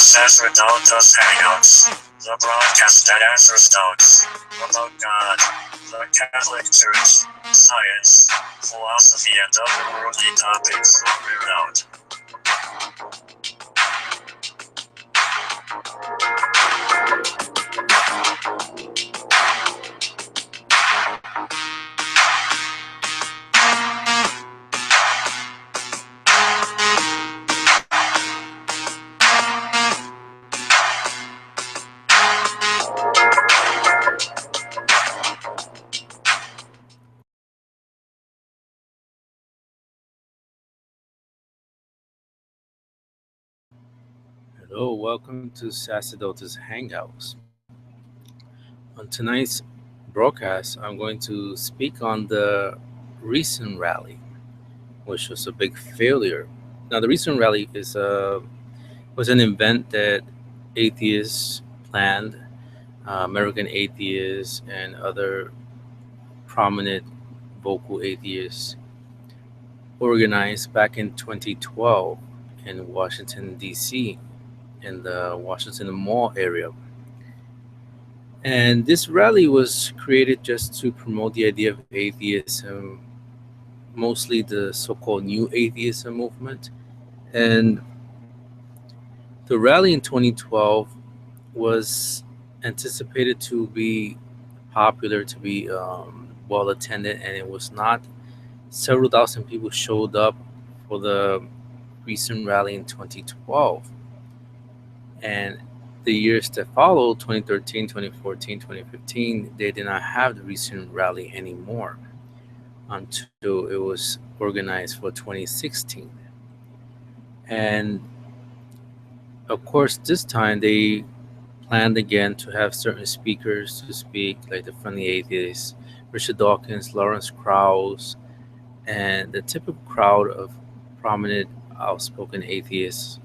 Sacerdotus Hangouts, the broadcast that answers doubts about God, the Catholic Church, science, philosophy, and other worldly topics without. Hello, welcome to Sacerdotus Hangouts. On tonight's broadcast, I'm going to speak on the recent rally, which was a big failure. Now, the recent rally was an event that atheists planned, American atheists and other prominent vocal atheists organized back in 2012 in Washington, D.C., in the Washington Mall area. And this rally was created just to promote the idea of atheism, mostly the so called new atheism movement. And the rally in 2012 was anticipated to be popular, to be well attended, and it was not. Several thousand people showed up for the recent rally in 2012. And the years that followed, 2013, 2014, 2015, they did not have the recent rally anymore until it was organized for 2016. And of course, this time they planned again to have certain speakers to speak, like the Friendly Atheists, Richard Dawkins, Lawrence Krauss, and the typical crowd of prominent, outspoken atheists.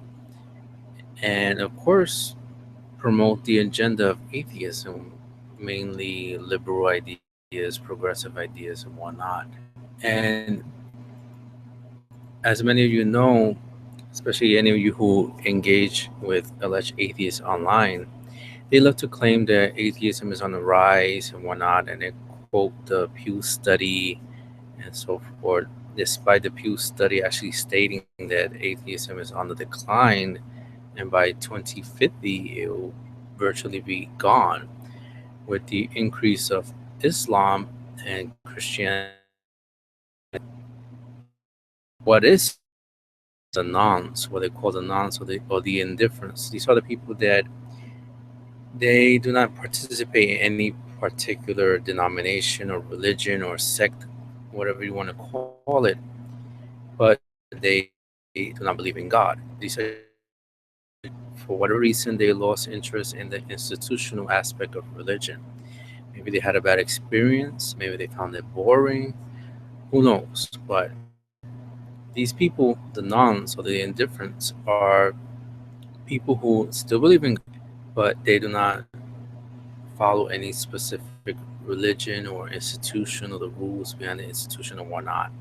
And of course, promote the agenda of atheism, mainly liberal ideas, progressive ideas, and whatnot. And as many of you know, especially any of you who engage with alleged atheists online, they love to claim that atheism is on the rise and whatnot, and they quote the Pew study and so forth, despite the Pew study actually stating that atheism is on the decline, and by 2050 it will virtually be gone with the increase of Islam and Christianity. What is the nons, what they call the nons, or the indifferents? These are the people that they do not participate in any particular denomination or religion or sect, whatever you want to call it, but they do not believe in God. These are just people that, for whatever reason, they lost interest in the institutional aspect of religion. Maybe they had a bad experience, maybe they found it boring, who knows? But these people, the nuns or the indifferents, are people who still believe in God, but they do not follow any specific religion or institution or the rules behind the institution or whatnot.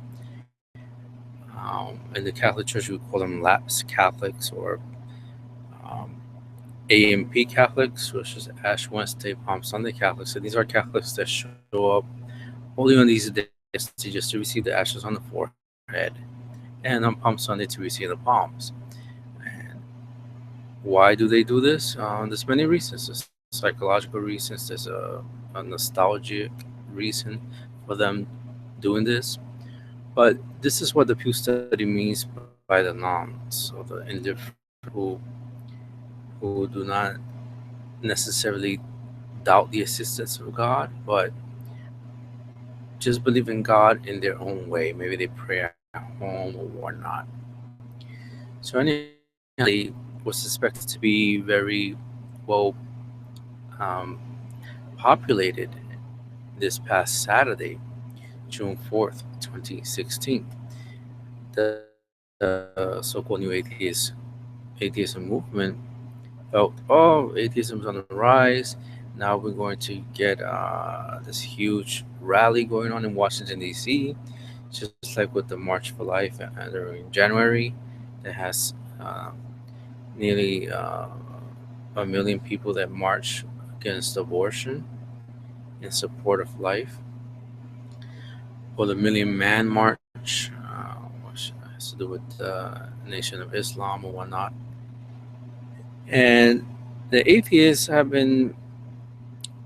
In the Catholic Church, we call them lapsed Catholics or um, AMP Catholics, which is Ash Wednesday, Palm Sunday Catholics. So these are Catholics that show up only on these days just to receive the ashes on the forehead, and on Palm Sunday to receive the palms. And why do they do this? There's many reasons. There's psychological reasons. There's a nostalgic reason for them doing this. But this is what the Pew study means by the nuns or the indifferent who do not necessarily doubt the existence of God, but just believe in God in their own way. Maybe they pray at home or whatnot. So anyhow, this rally was suspected to be very well um, populated this past Saturday, June 4th, 2016. The so-called new atheism movement felt, oh, atheism is on the rise. Now we're going to get this huge rally going on in Washington, D.C., just like with the March for Life during January, that has nearly a million people that march against abortion in support of life, or the Million Man March, which has to do with the Nation of Islam or whatnot. And the atheists have been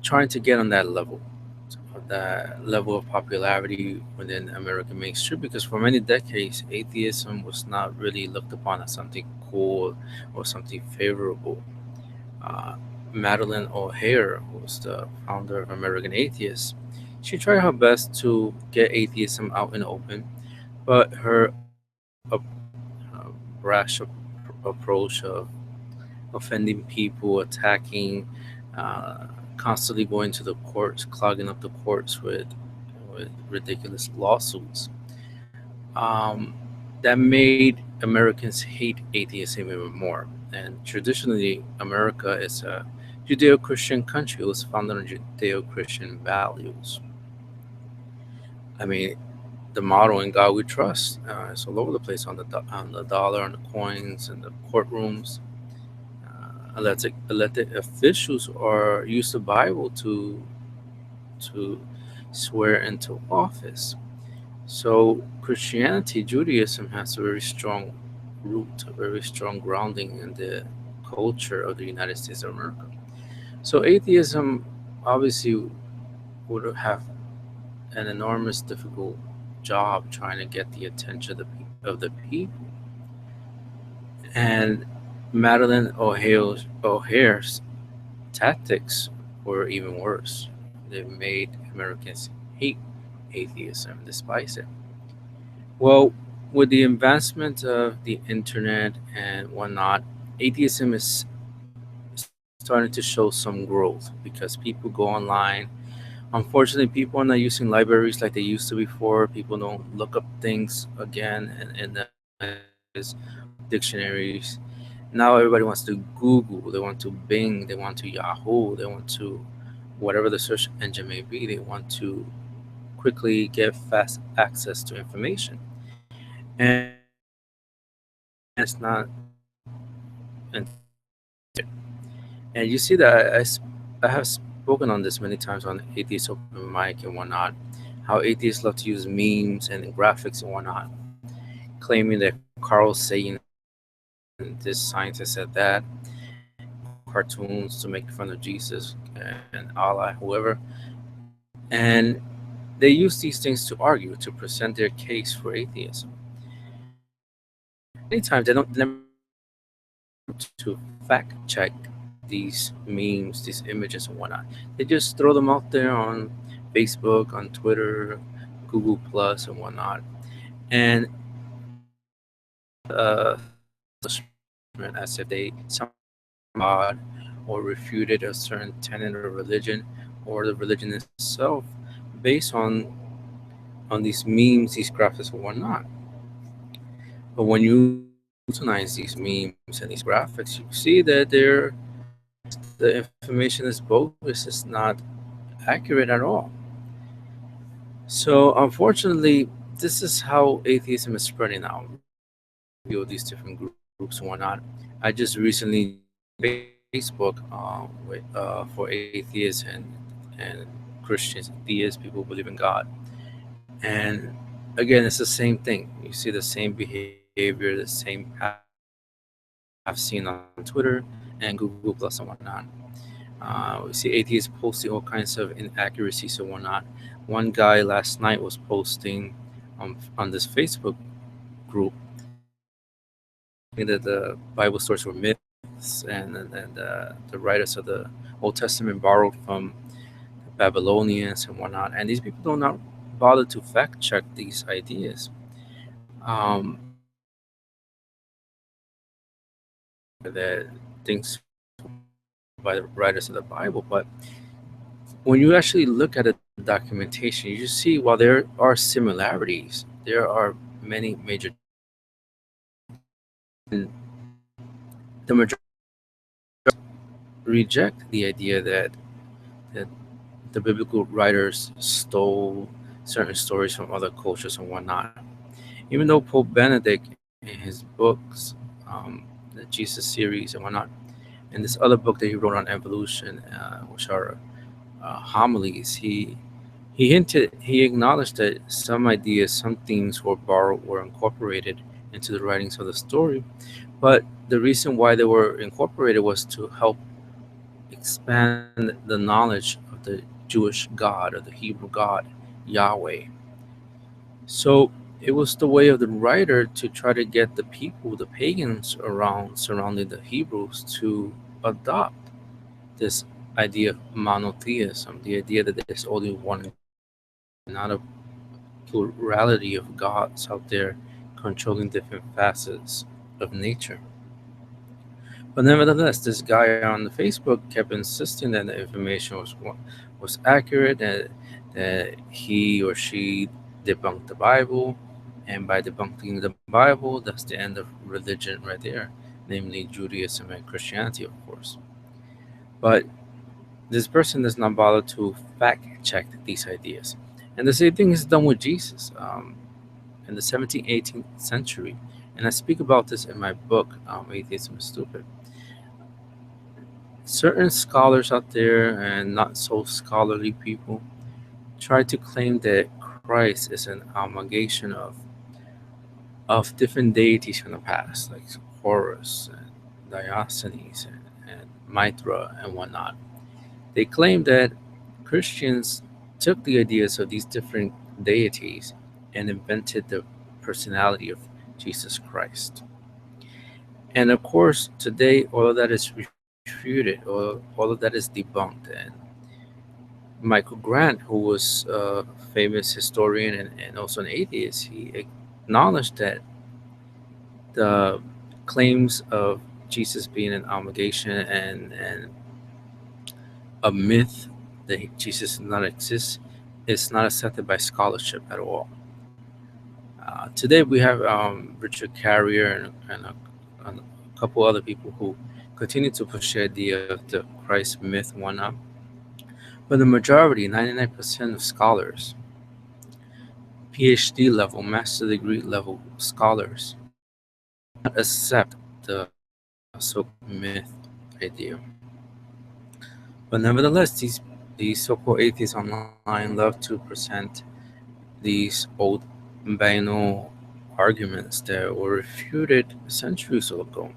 trying to get on that level of popularity within American mainstream, because for many decades, atheism was not really looked upon as something cool or something favorable. Uh, Madeline O'Hare, who was the founder of American Atheists, she tried her best to get atheism out in the open, but her brash approach of offending people, attacking, uh, constantly going to the courts, clogging up the courts with ridiculous lawsuits. Um, that made Americans hate atheism even more. And traditionally, America is a Judeo Christian country. It was founded on Judeo Christian values. I mean, the motto "In God We Trust" is all over the place on on the dollar, on the coins, and the courtrooms. Elected officials are use the Bible to swear into office. So Christianity, Judaism has a very strong root, a very strong grounding in the culture of the United States of America. So atheism obviously would have an enormous difficult job trying to get the attention of the people. And Madeline O'Hare's tactics were even worse. They made Americans hate atheism, despise it. Well, with the advancement of the internet and whatnot, atheism is starting to show some growth because people go online. Unfortunately, people are not using libraries like they used to before. People don't look up things again in the languages, dictionaries. Now everybody wants to Google, they want to Bing, they want to Yahoo, they want to whatever the search engine may be, they want to quickly get fast access to information. And it's not intended. And you see that I have spoken on this many times on atheist open mic and whatnot, how atheists love to use memes and graphics and whatnot, claiming that Carl Sagan, this scientist, said that, cartoons to make fun of Jesus and Allah, whoever. And they use these things to argue, to present their case for atheism. Many times they never to fact check these memes, these images, and whatnot. They just throw them out there on Facebook, on Twitter, Google Plus, and whatnot, and establishment as if they somehow God or refuted a certain tenet of religion or the religion itself based on these memes, these graphics, and whatnot. But when you scrutinize these memes and these graphics, you see that the information is bogus. It's not accurate at all. So unfortunately, this is how atheism is spreading out. All these different groups and whatnot. I just recently Facebook for atheists and Christians, theists, people who believe in God. And again, it's the same thing. You see the same behavior, the same I've seen on Twitter and Google Plus and whatnot. We see atheists posting all kinds of inaccuracies and whatnot. One guy last night was posting on this Facebook group that the Bible stories were myths and the writers of the Old Testament borrowed from the Babylonians and whatnot. And these people do not bother to fact check these ideas. They that things by the writers of the Bible, but when you actually look at the documentation, you just see while there are similarities, there are many major. And the majority reject the idea that the biblical writers stole certain stories from other cultures and whatnot. Even though Pope Benedict, in his books, the Jesus series and whatnot, in this other book that he wrote on evolution, which are homilies, he acknowledged that some ideas, some things were borrowed or incorporated into the writings of the story, but the reason why they were incorporated was to help expand the knowledge of the Jewish God or the Hebrew God, Yahweh. So it was the way of the writer to try to get the people, the pagans around surrounding the Hebrews, to adopt this idea of monotheism, the idea that there's only one God, not a plurality of gods out there controlling different facets of nature. But nevertheless, this guy on the Facebook kept insisting that the information was accurate, that he or she debunked the Bible, and by debunking the Bible, that's the end of religion right there, namely Judaism and Christianity, of course. But this person does not bother to fact check these ideas. And the same thing is done with Jesus in the 17th, 18th century. And I speak about this in my book, Atheism is Stupid. Certain scholars out there and not so scholarly people try to claim that Christ is an amalgamation of different deities from the past, like Horus and Diogenes and Mithra and whatnot. They claim that Christians took the ideas of these different deities and invented the personality of Jesus Christ. And of course, today all of that is refuted, all of that is debunked. And Michael Grant, who was a famous historian and also an atheist, he acknowledged that the claims of Jesus being an amalgamation and a myth that Jesus does not exist is not accepted by scholarship at all. Today we have Richard Carrier and a couple other people who continue to push the idea of the Christ myth one up. But the majority, 99% of scholars, PhD level, master degree level scholars, not accept the so-called myth idea. But nevertheless, these so-called atheists online love to present these old Baino arguments that were refuted centuries ago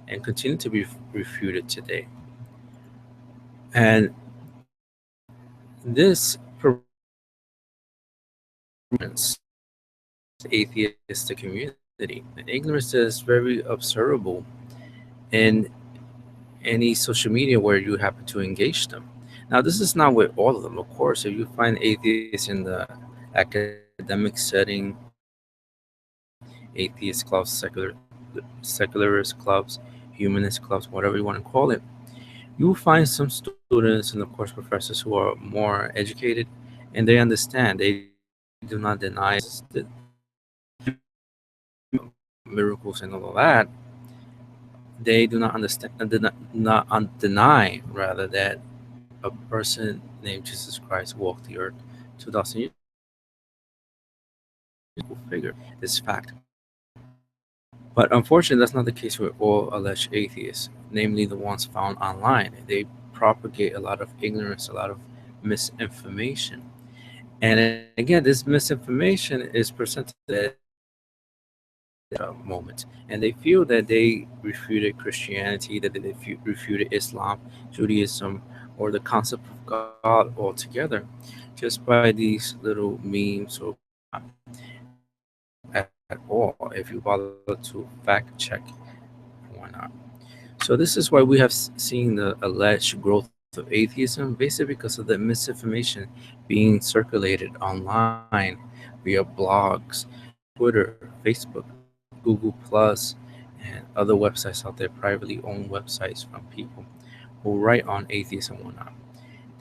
and continue to be refuted today. And this prevents atheistic community. And ignorance is very observable in any social media where you happen to engage them. Now, this is not with all of them, of course. If you find atheists in the academic setting, atheist clubs, secularist clubs, humanist clubs, whatever you want to call it, you will find some students and, of course, professors who are more educated and they understand. They do not deny miracles and all of that. They do not understand, deny rather that a person named Jesus Christ walked the earth 2,000 years ago. Figure this fact. But unfortunately, that's not the case with all alleged atheists, namely the ones found online. They propagate a lot of ignorance, a lot of misinformation. And again, this misinformation is presented at moment. And they feel that they refuted Christianity, that they refuted Islam, Judaism, or the concept of God altogether, just by these little memes or at all, if you bother to fact check why not. So this is why we have seen the alleged growth of atheism, basically because of the misinformation being circulated online via blogs, Twitter, Facebook, Google Plus, and other websites out there, privately owned websites from people who write on atheism and whatnot.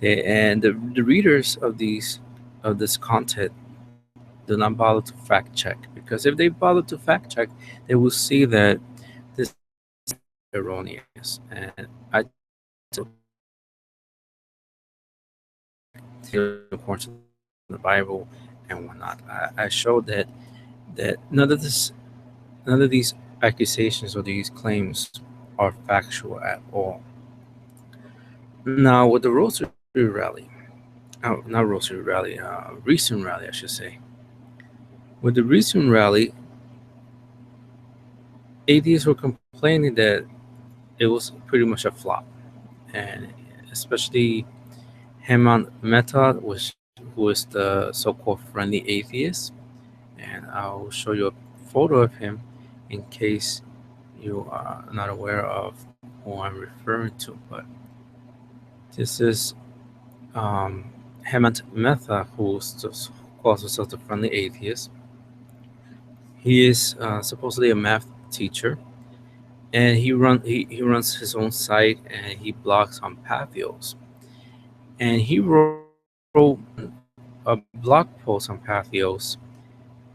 And the readers of this content do not bother to fact check, because if they bother to fact check, they will see that this is erroneous. And I according to the Bible and whatnot. I showed that none of these accusations or these claims are factual at all. Now, with the Rosary Rally, not Rosary Rally, recent rally, I should say. With the recent rally, atheists were complaining that it was pretty much a flop, and especially Hemant Mehta, who is the so-called friendly atheist, and I'll show you a photo of him in case you are not aware of who I'm referring to. But this is um, Hemant Mehta, who calls himself the friendly atheist. He is supposedly a math teacher, and he runs his own site and he blogs on Pathos. And he wrote a blog post on Pathos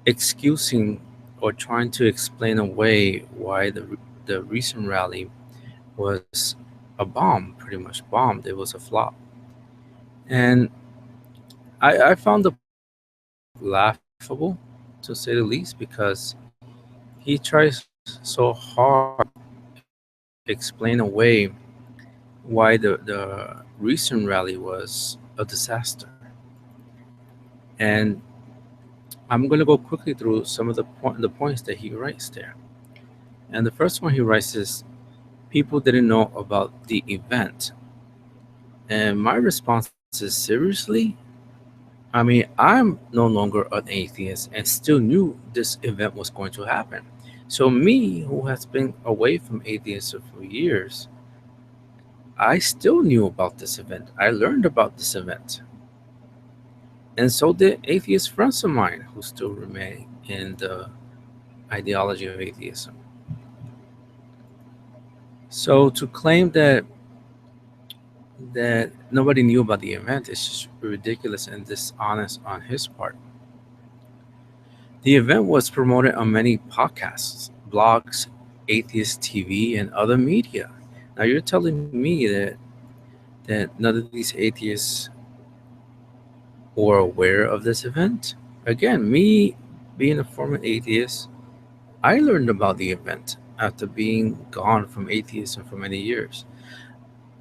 excusing or trying to explain away why the recent rally was a bomb, pretty much bombed. It was a flop. And I found the post laughable, to say the least, because he tries so hard explain away why the recent rally was a disaster. And I'm going to go quickly through some of the points that he writes there. And the first one he writes is people didn't know about the event. And my response is seriously? I mean, I'm no longer an atheist and still knew this event was going to happen. So, me, who has been away from atheism for years, I still knew about this event. I learned about this event. And so did atheist friends of mine who still remain in the ideology of atheism. So, to claim that nobody knew about the event is just ridiculous and dishonest on his part. The event was promoted on many podcasts, blogs, atheist TV, and other media. Now you're telling me that none of these atheists were aware of this event? Again, me being a former atheist, I learned about the event after being gone from atheism for many years.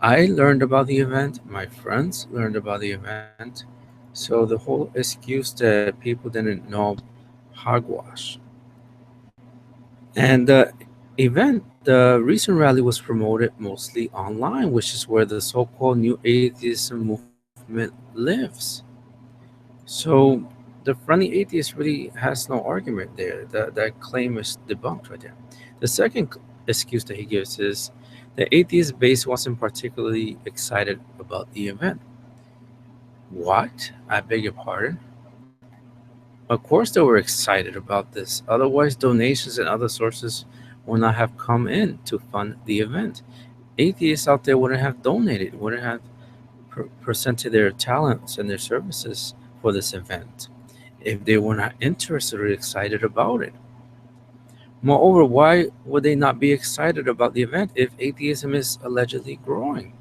I learned about the event, my friends learned about the event. So the whole excuse that people didn't know, hogwash. And the the recent rally was promoted mostly online, which is where the so-called new atheism movement lives. So the friendly atheist really has no argument there. That claim is debunked right there. The second excuse that he gives is the atheist base wasn't particularly excited about the event. What? I beg your pardon? Of course they were excited about this. Otherwise, donations and other sources would not have come in to fund the event. Atheists out there wouldn't have donated, wouldn't have presented their talents and their services for this event if they were not interested or excited about it. Moreover, why would they not be excited about the event if atheism is allegedly growing?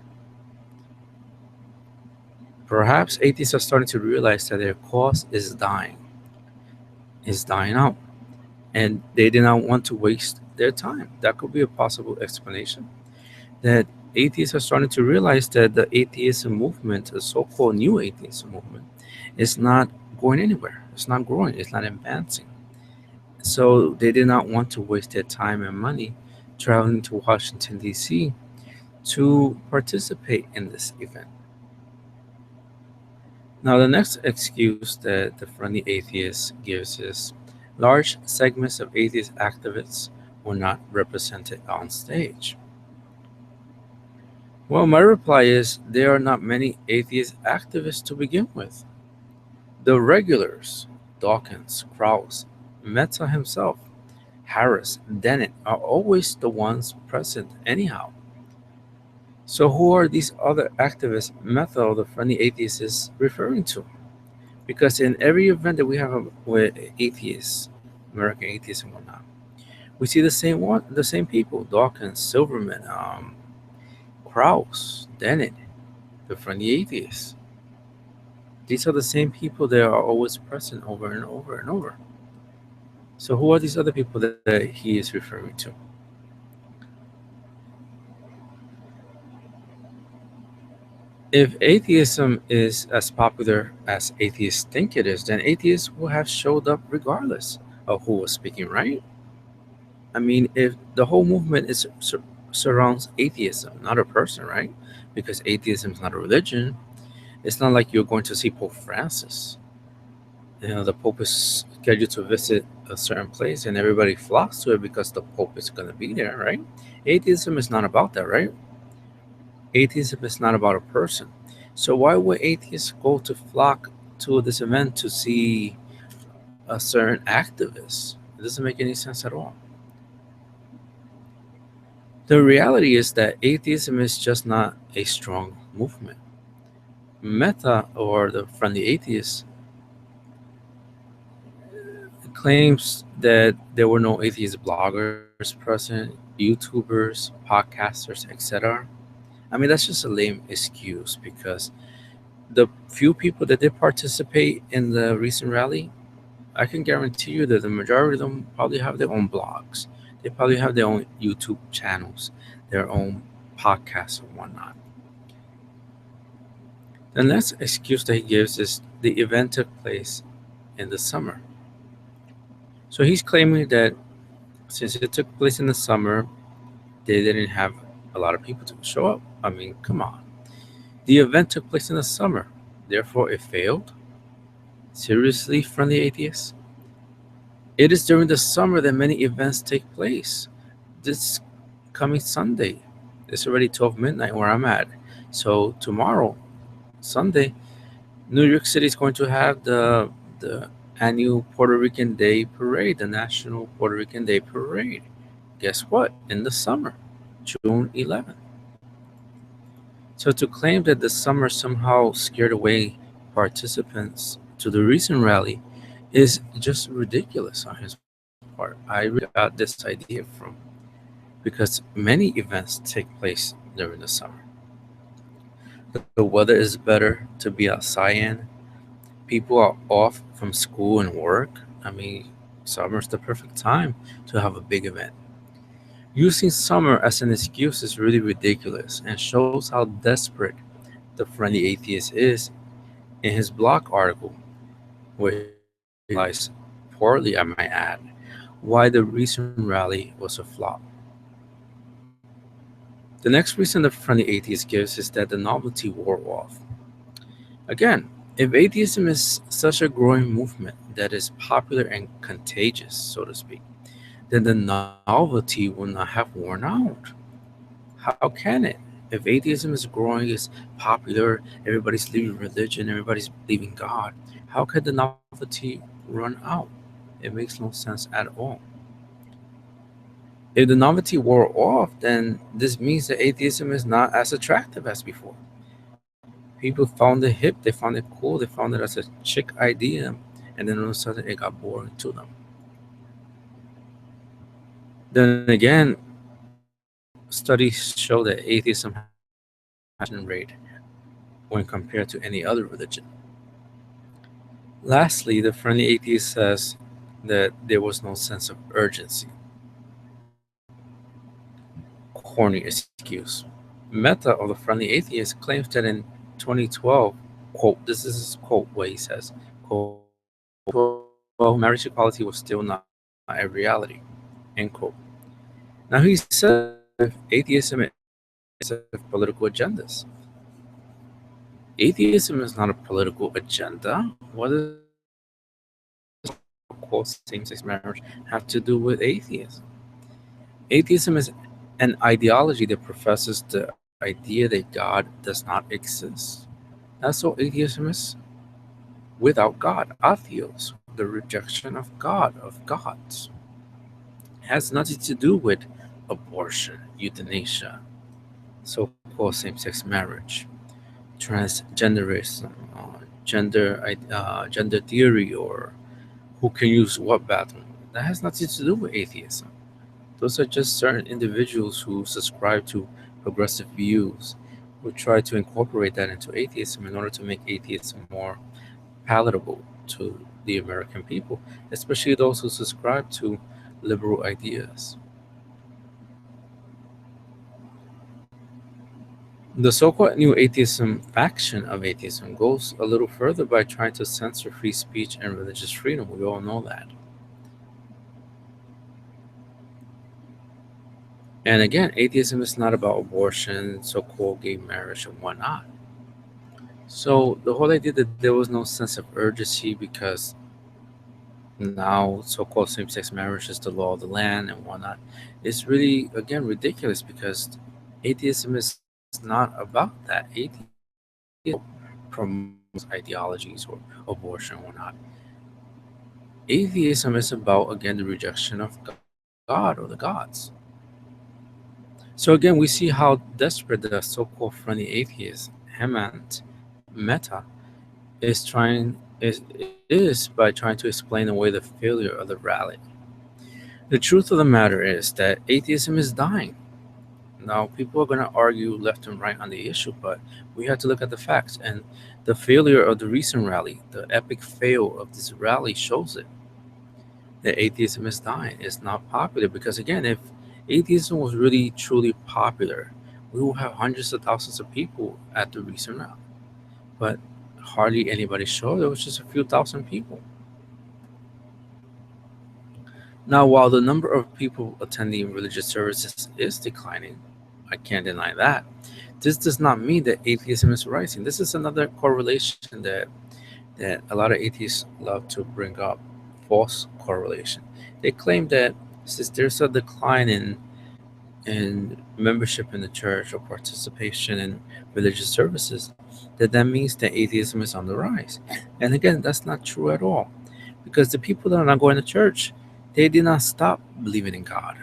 Perhaps atheists are starting to realize that their cause is dying out, and they did not want to waste their time. That could be a possible explanation. That atheists are starting to realize that the atheism movement, the so called new atheism movement, is not going anywhere. It's not growing, it's not advancing. So they did not want to waste their time and money traveling to Washington, D.C. to participate in this event. Now, the next excuse that the friendly atheist gives is large segments of atheist activists were not represented on stage. Well, my reply is there are not many atheist activists to begin with. The regulars, Dawkins, Krauss, Mehta himself, Harris, Dennett, are always the ones present anyhow. So who are these other activists Mehta, the friendly atheist, is referring to? Because in every event that we have with atheists, American atheists and whatnot, we see the same people: Dawkins, Silverman, Krauss, Dennett, the friendly atheists. These are the same people that are always present over and over and over. So who are these other people that he is referring to? If atheism is as popular as atheists think it is, then atheists will have showed up regardless of who was speaking, right? I mean, if the whole movement surrounds atheism, not a person, right? Because atheism is not a religion. It's not like you're going to see Pope Francis. The Pope is scheduled to visit a certain place, and everybody flocks to it because the Pope is going to be there, right? Atheism is not about that, right? Atheism is not about a person. So why would atheists go to flock to this event to see a certain activist? It doesn't make any sense at all. The reality is that atheism is just not a strong movement. Meta, or the friendly atheist, claims that there were no atheist bloggers present, YouTubers, podcasters, etc. I mean, that's just a lame excuse because the few people that did participate in the recent rally, I can guarantee you that the majority of them probably have their own blogs. They probably have their own YouTube channels, their own podcasts and whatnot. The next excuse that he gives is the event took place in the summer. So he's claiming that since it took place in the summer, they didn't have a lot of people to show up. I mean, come on. The event took place in the summer, therefore it failed. Seriously, friendly atheists? It is during the summer that many events take place. This coming Sunday, it's already 12 midnight where I'm at. So tomorrow, Sunday, New York City is going to have the annual Puerto Rican Day Parade, the National Puerto Rican Day Parade. Guess what? In the summer, June 11th. So to claim that the summer somehow scared away participants to the recent rally is just ridiculous on his part. I really got this idea from because many events take place during the summer. The weather is better to be outside in. People are off from school and work. I mean, summer's the perfect time to have a big event. Using summer as an excuse is really ridiculous and shows how desperate the friendly atheist is in his blog article, where he explains poorly, I might add, why the recent rally was a flop. The next reason the friendly atheist gives is that the novelty wore off. Again, if atheism is such a growing movement that is popular and contagious, so to speak, then the novelty will not have worn out. How can it? If atheism is growing, is popular, everybody's leaving religion, everybody's leaving God, how could the novelty run out? It makes no sense at all. If the novelty wore off, then this means that atheism is not as attractive as before. People found it hip, they found it cool, they found it as a chic idea, and then all of a sudden it got boring to them. Then again, studies show that atheism has a high conversion rate when compared to any other religion. Lastly, the friendly atheist says that there was no sense of urgency. Corny excuse. Meta of the friendly atheist claims that in 2012, quote, this is his quote where he says, quote, 2012, marriage equality was still not a reality, end quote. Now he says as if atheism is political agendas. Atheism is not a political agenda. What does quote same-sex marriage have to do with atheism? Atheism is an ideology that professes the idea that God does not exist. That's all atheism is. Without God, atheos, the rejection of God, of gods, has nothing to do with abortion, euthanasia, so-called same-sex marriage, transgenderism, gender theory, or who can use what bathroom. That has nothing to do with atheism. Those are just certain individuals who subscribe to progressive views, who try to incorporate that into atheism in order to make atheism more palatable to the American people, especially those who subscribe to liberal ideas. The so called new atheism faction of atheism goes a little further by trying to censor free speech and religious freedom. We all know that. And again, atheism is not about abortion, so called gay marriage, and whatnot. So the whole idea that there was no sense of urgency because now so called same sex marriage is the law of the land and whatnot is really, again, ridiculous because atheism is not about that. Atheism promotes ideologies or abortion or whatnot. Atheism is about, again, the rejection of God or the gods. So again, we see how desperate the so-called friendly atheist Hemant Meta is trying is by trying to explain away the failure of the rally. The truth of the matter is that atheism is dying. Now, people are going to argue left and right on the issue, but we have to look at the facts. And the failure of the recent rally, the epic fail of this rally, shows it. That atheism is dying. It's not popular because, again, if atheism was really truly popular, we will have hundreds of thousands of people at the recent rally. But hardly anybody showed. There was just a few thousand people. Now, while the number of people attending religious services is declining, I can't deny that. This does not mean that atheism is rising. This is another correlation that a lot of atheists love to bring up, false correlation. They claim that since there's a decline in membership in the church or participation in religious services, that means that atheism is on the rise. And again, that's not true at all. Because the people that are not going to church, they did not stop believing in God.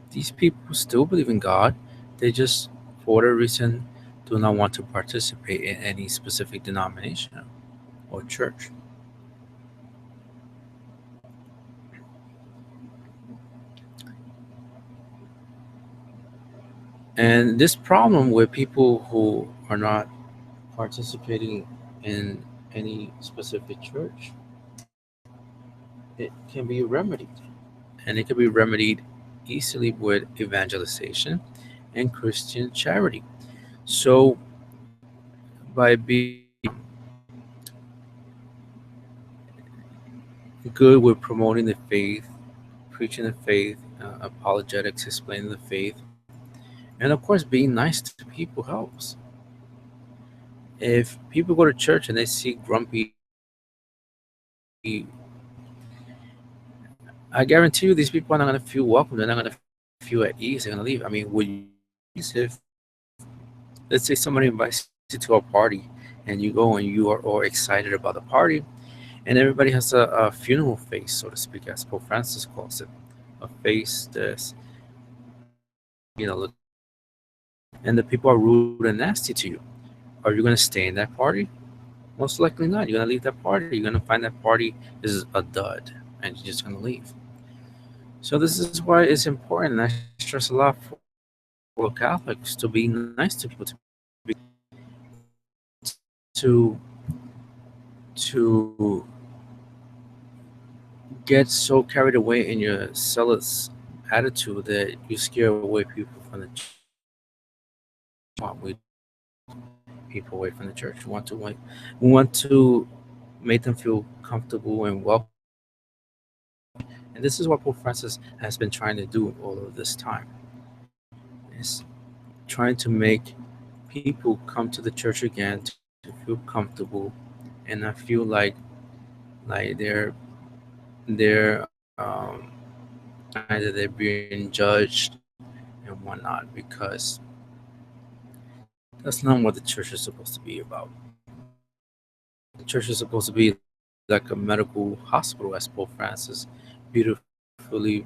These people still believe in God. They just, for whatever reason, do not want to participate in any specific denomination or church. And this problem with people who are not participating in any specific church, it can be remedied. And it can be remedied easily with evangelization and Christian charity. So, by being good with promoting the faith, preaching the faith, apologetics, explaining the faith, and of course, being nice to people helps. If people go to church and they see grumpy, I guarantee you these people are not going to feel welcome. They're not going to feel at ease. They're going to leave. I mean, would you feel at ease if, let's say, somebody invites you to a party and you go and you are all excited about the party, and everybody has a funeral face, so to speak, as Pope Francis calls it, a face that's you know, look, and the people are rude and nasty to you. Are you going to stay in that party? Most likely not. You're going to leave that party. You're going to find that party is a dud, and you're just going to leave. So this is why it's important, and I stress a lot for Catholics to be nice to people, to be to to get so carried away in your zealous attitude that you scare away people from the church. We people away from the church. We want to make them feel comfortable and welcome. And this is what Pope Francis has been trying to do all of this time. Is trying to make people come to the church again to feel comfortable and not feel like they're either they're being judged and whatnot because that's not what the church is supposed to be about. The church is supposed to be like a medical hospital, as Pope Francis beautifully.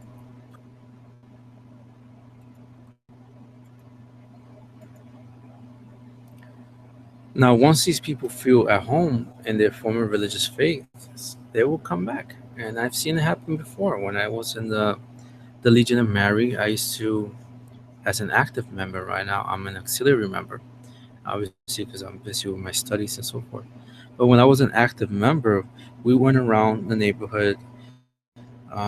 Now, once these people feel at home in their former religious faiths, they will come back. And I've seen it happen before. When I was in the Legion of Mary, I used to, as an active member right now, I'm an auxiliary member, obviously, because I'm busy with my studies and so forth. But when I was an active member, we went around the neighborhood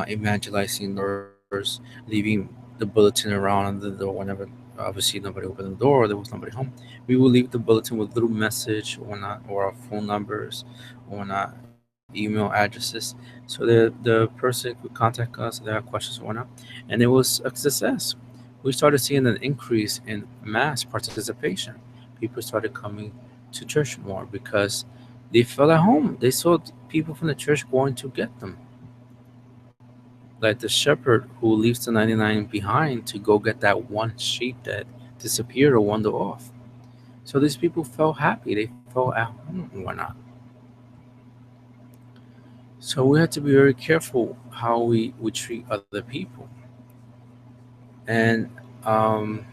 evangelizing nurse, leaving the bulletin around on the door whenever obviously nobody opened the door, there was nobody home, we will leave the bulletin with little message or not, or our phone numbers or not, email addresses, so the person could contact us if they have questions or whatnot. And it was a success. We started seeing an increase in mass participation. People started coming to church more because they felt at home. They saw people from the church going to get them, like the shepherd who leaves the 99 behind to go get that one sheep that disappeared or wandered off. So these people felt happy, they felt at home and whatnot. So we have to be very careful how we treat other people. And um,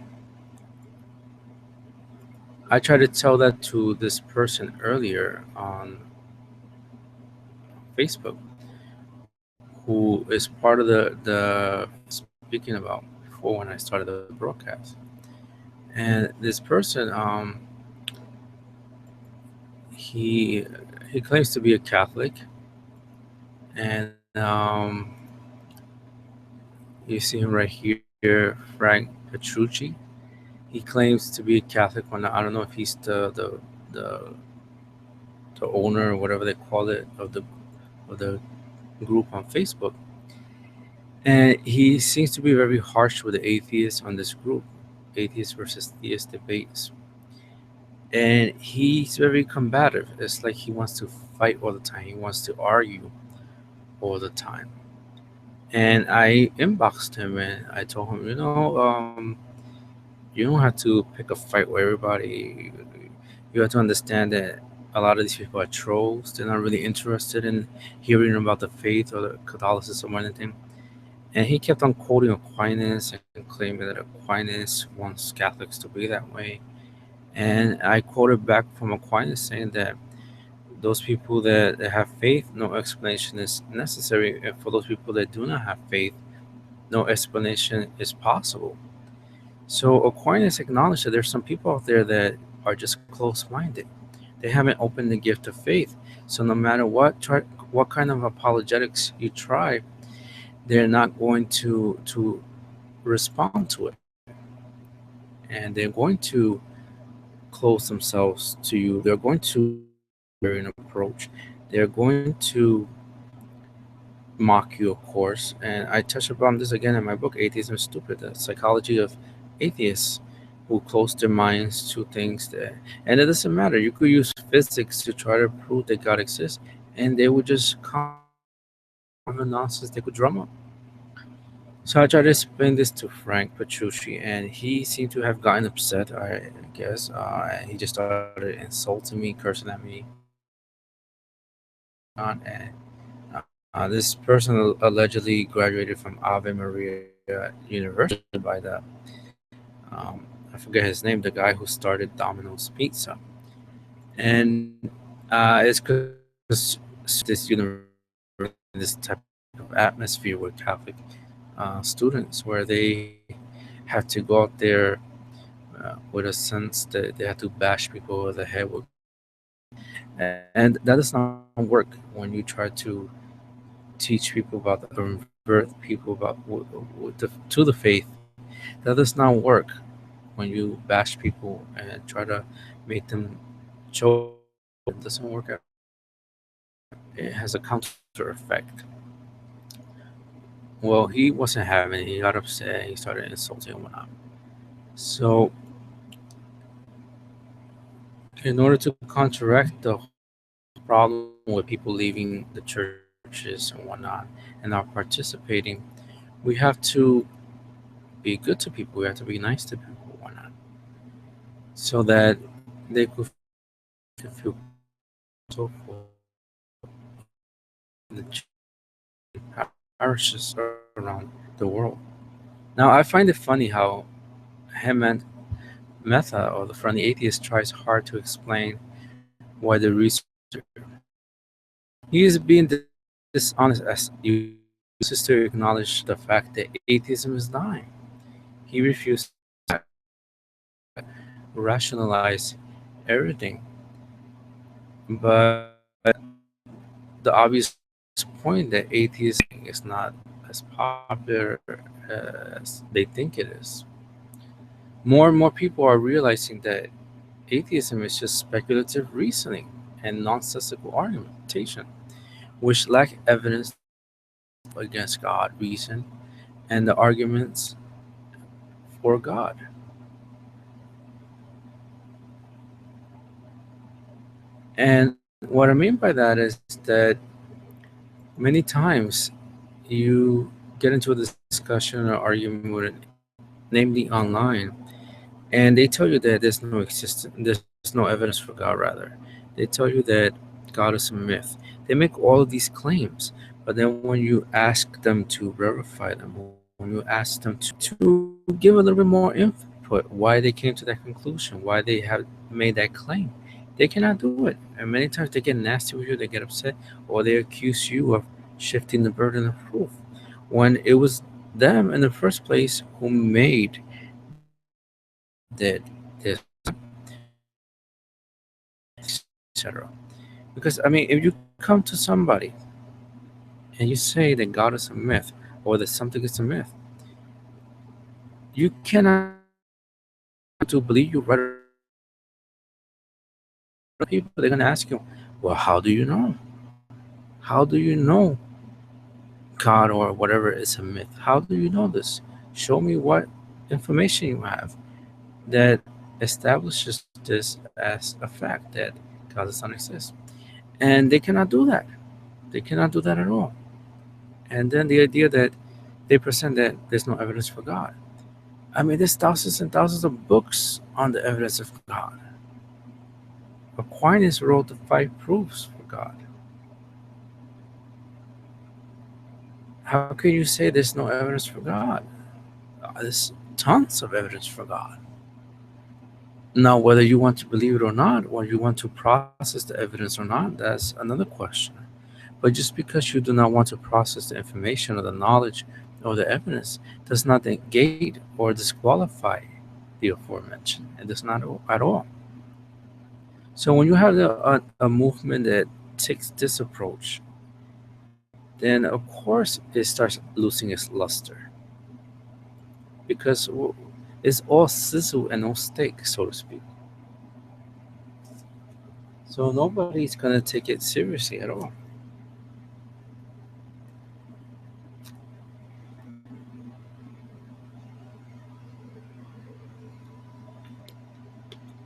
I tried to tell that to this person earlier on Facebook, who is part of the speaking about before when I started the broadcast. And this person, he he claims to be a Catholic, and you see him right here, Frank Petrucci. He claims to be a Catholic. When I don't know if he's the the owner or whatever they call it of the group on Facebook, and he seems to be very harsh with the atheists on this group, atheist versus theist debates, and he's very combative. It's like he wants to fight all the time. He wants to argue all the time. And I inboxed him and I told him, you don't have to pick a fight with everybody. You have to understand that a lot of these people are trolls. They're not really interested in hearing about the faith or the Catholicism or anything. And he kept on quoting Aquinas and claiming that Aquinas wants Catholics to be that way. And I quoted back from Aquinas saying that those people that have faith, no explanation is necessary. And for those people that do not have faith, no explanation is possible. So Aquinas acknowledged that there's some people out there that are just close-minded. They haven't opened the gift of faith. So no matter what kind of apologetics you try, they're not going to respond to it, and they're going to close themselves to you. They're going to an approach. They're going to mock you, of course. And I touch upon this again in my book, Atheism is Stupid, the psychology of atheists who close their minds to things that, and it doesn't matter. You could use physics to try to prove that God exists, and they would just comment whatever nonsense they could drum up. So I tried to explain this to Frank Petrucci, and he seemed to have gotten upset, I guess. And he just started insulting me, cursing at me, and this person allegedly graduated from Ave Maria University by the I forget his name, the guy who started Domino's Pizza, and it's because this university, this type of atmosphere with Catholic students, where they have to go out there with a sense that they have to bash people over the head with God, and that does not work when you try to teach people about the convert people about to the faith. That does not work when you bash people and try to make them choke. It doesn't work out. It has a counter effect. Well, he wasn't having it. He got upset. He started insulting and whatnot. So, in order to counteract the problem with people leaving the churches and whatnot and not participating, we have to be good to people. We have to be nice to people and whatnot, so that they could feel so forth in the parishes around the world. Now, I find it funny how Hemant Mehta, or the friendly atheist, tries hard to explain why the research. He is being dishonest as you refuses to acknowledge the fact that atheism is dying. He refuses to rationalize everything. But the obvious point that atheism is not as popular as they think it is. More and more people are realizing that atheism is just speculative reasoning and nonsensical argumentation, which lack evidence to back up against God, reason, and the arguments for God. And what I mean by that is that many times you get into a discussion or argument with an, namely online, and they tell you that there's no evidence for God. Rather, they tell you that God is a myth. They make all of these claims, but then when you ask them to verify them, when you ask them to give a little bit more input, why they came to that conclusion, why they have made that claim, they cannot do it. And many times they get nasty with you, they get upset, or they accuse you of shifting the burden of proof, when it was them in the first place who made that there's no God, or that something is a myth, etc. Because I mean, if you come to somebody and you say that God is a myth or that something is a myth, you cannot expect them to believe you right away. Other people, they're gonna ask you, well, how do you know? How do you know God or whatever is a myth? How do you know this? Show me what information you have that establishes this as a fact that God does not exist. And they cannot do that. They cannot do that at all. And then the idea that they present that there's no evidence for God. I mean, there's thousands and thousands of books on the evidence of God. Aquinas wrote the five proofs for God. How can you say there's no evidence for God? There's tons of evidence for God. Now, whether you want to believe it or not, or you want to process the evidence or not, that's another question. But just because you do not want to process the information or the knowledge or the evidence does not negate or disqualify the aforementioned. It does not at all. So when you have a movement that takes this approach, then of course it starts losing its luster because it's all sizzle and no steak, so to speak. So nobody's gonna take it seriously at all.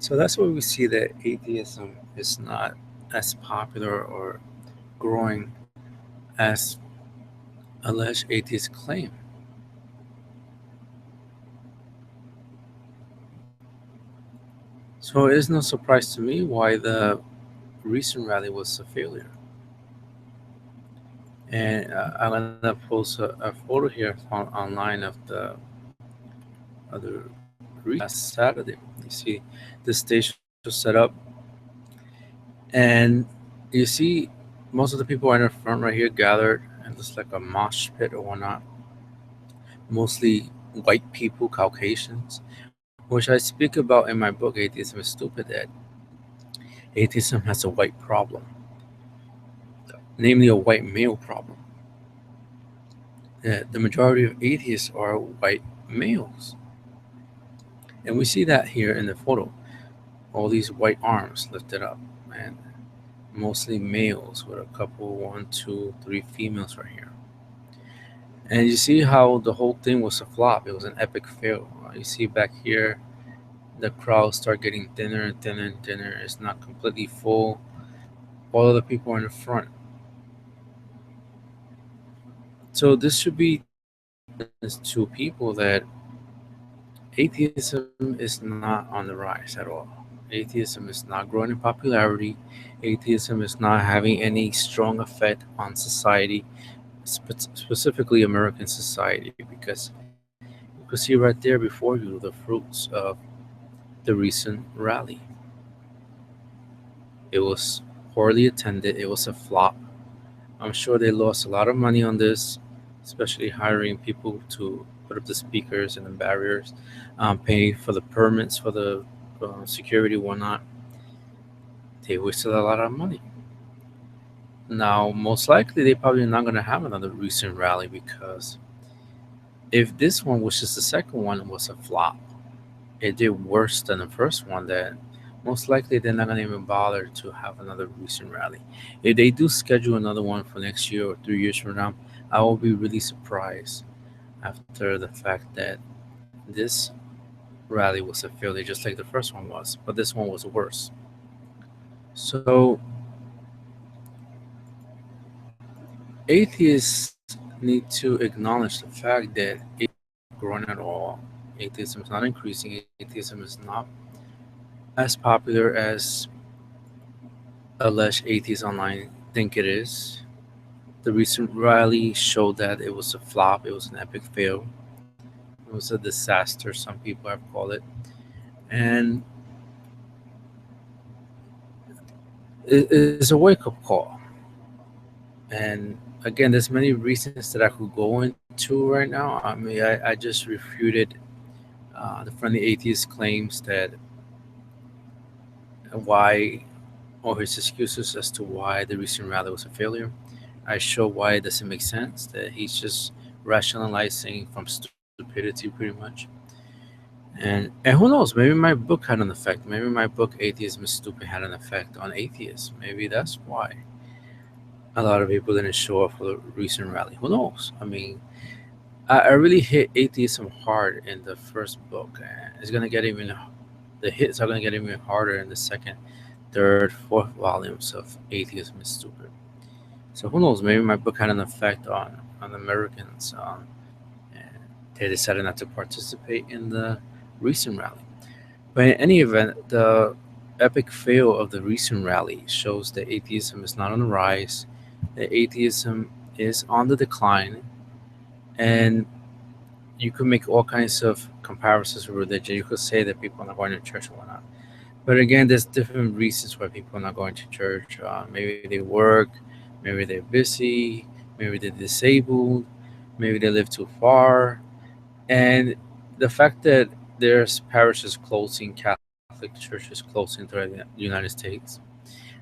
So that's why we see that atheism is not as popular or growing as alleged atheists claim. So it is no surprise to me why the recent rally was a failure. And I'm gonna post a photo here online of the recent Saturday. You see the stage was set up, and you see most of the people are in the front right here gathered, and it's like a mosh pit or whatnot. Mostly white people, Caucasians, which I speak about in my book, Atheism is Stupid, that atheism has a white problem, namely a white male problem. The majority of atheists are white males. And we see that here in the photo. All these white arms lifted up, and mostly males with a couple, one, two, three females right here. And you see how the whole thing was a flop. It was an epic fail. You see back here, the crowd start getting thinner and thinner and thinner. It's not completely full. All of the people are in the front. So this should be evidence to people that atheism is not on the rise at all. Atheism is not growing in popularity. Atheism is not having any strong effect on society, specifically American society, because you could see right there before you the fruits of the recent rally. It was poorly attended, it was a flop. I'm sure they lost a lot of money on this, especially hiring people to put up the speakers and the barriers, paying for the permits for the security, whatnot. They wasted a lot of money. Now, most likely, they're probably not going to have another recent rally because if this one, which is the second one, was a flop, it did worse than the first one, then most likely they're not gonna even bother to have another recent rally. If they do schedule another one for next year or 3 years from now, I will be really surprised after the fact that this rally was a failure, just like the first one was, but this one was worse. So atheists need to acknowledge the fact that atheism is not growing at all. Atheism is not increasing. Atheism is not as popular as alleged atheists online think it is. The recent rally showed that it was a flop. It was an epic fail. It was a disaster, some people have called it. And it is a wake up call. And again, there's many reasons that I could go into right now. I mean, I just refuted the friendly atheist claims that why, or his excuses as to why the recent rally was a failure. I show why it doesn't make sense, that he's just rationalizing from stupidity pretty much. And who knows, maybe my book had an effect. Maybe my book Atheism is Stupid had an effect on atheists. Maybe that's why a lot of people didn't show up for the recent rally. Who knows? I mean, I really hit atheism hard in the first book. And it's gonna get even the hits are gonna get even harder in the second, third, fourth volumes of Atheism is Stupid. So who knows? Maybe my book had an effect on Americans. And they decided not to participate in the recent rally. But in any event, the epic fail of the recent rally shows that atheism is not on the rise, that atheism is on the decline, and you could make all kinds of comparisons with religion. You could say that people are not going to church and whatnot. But again, there's different reasons why people are not going to church. Maybe they work, maybe they're busy, maybe they're disabled, maybe they live too far. And the fact that there's parishes closing, Catholic churches closing throughout the United States,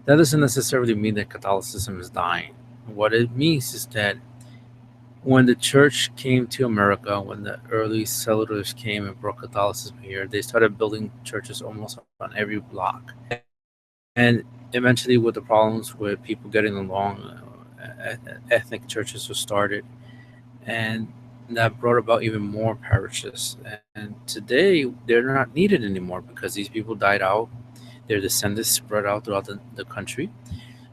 that doesn't necessarily mean that Catholicism is dying. What it means is that when the church came to America, when the early settlers came and brought Catholicism here, they started building churches almost on every block. And eventually, with the problems with people getting along, ethnic churches were started, and that brought about even more parishes. And today, they're not needed anymore because these people died out. Their descendants spread out throughout the country.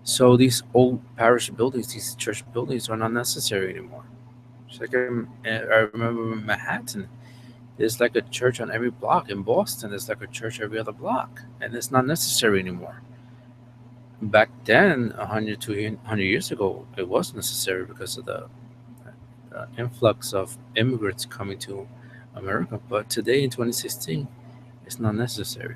So these old parish buildings, these church buildings, are not necessary anymore. It's like I remember in Manhattan, there's like a church on every block. In Boston, there's like a church every other block, and it's not necessary anymore. Back then, 100, 200 years ago, it was necessary because of the influx of immigrants coming to America. But today, in 2016, it's not necessary.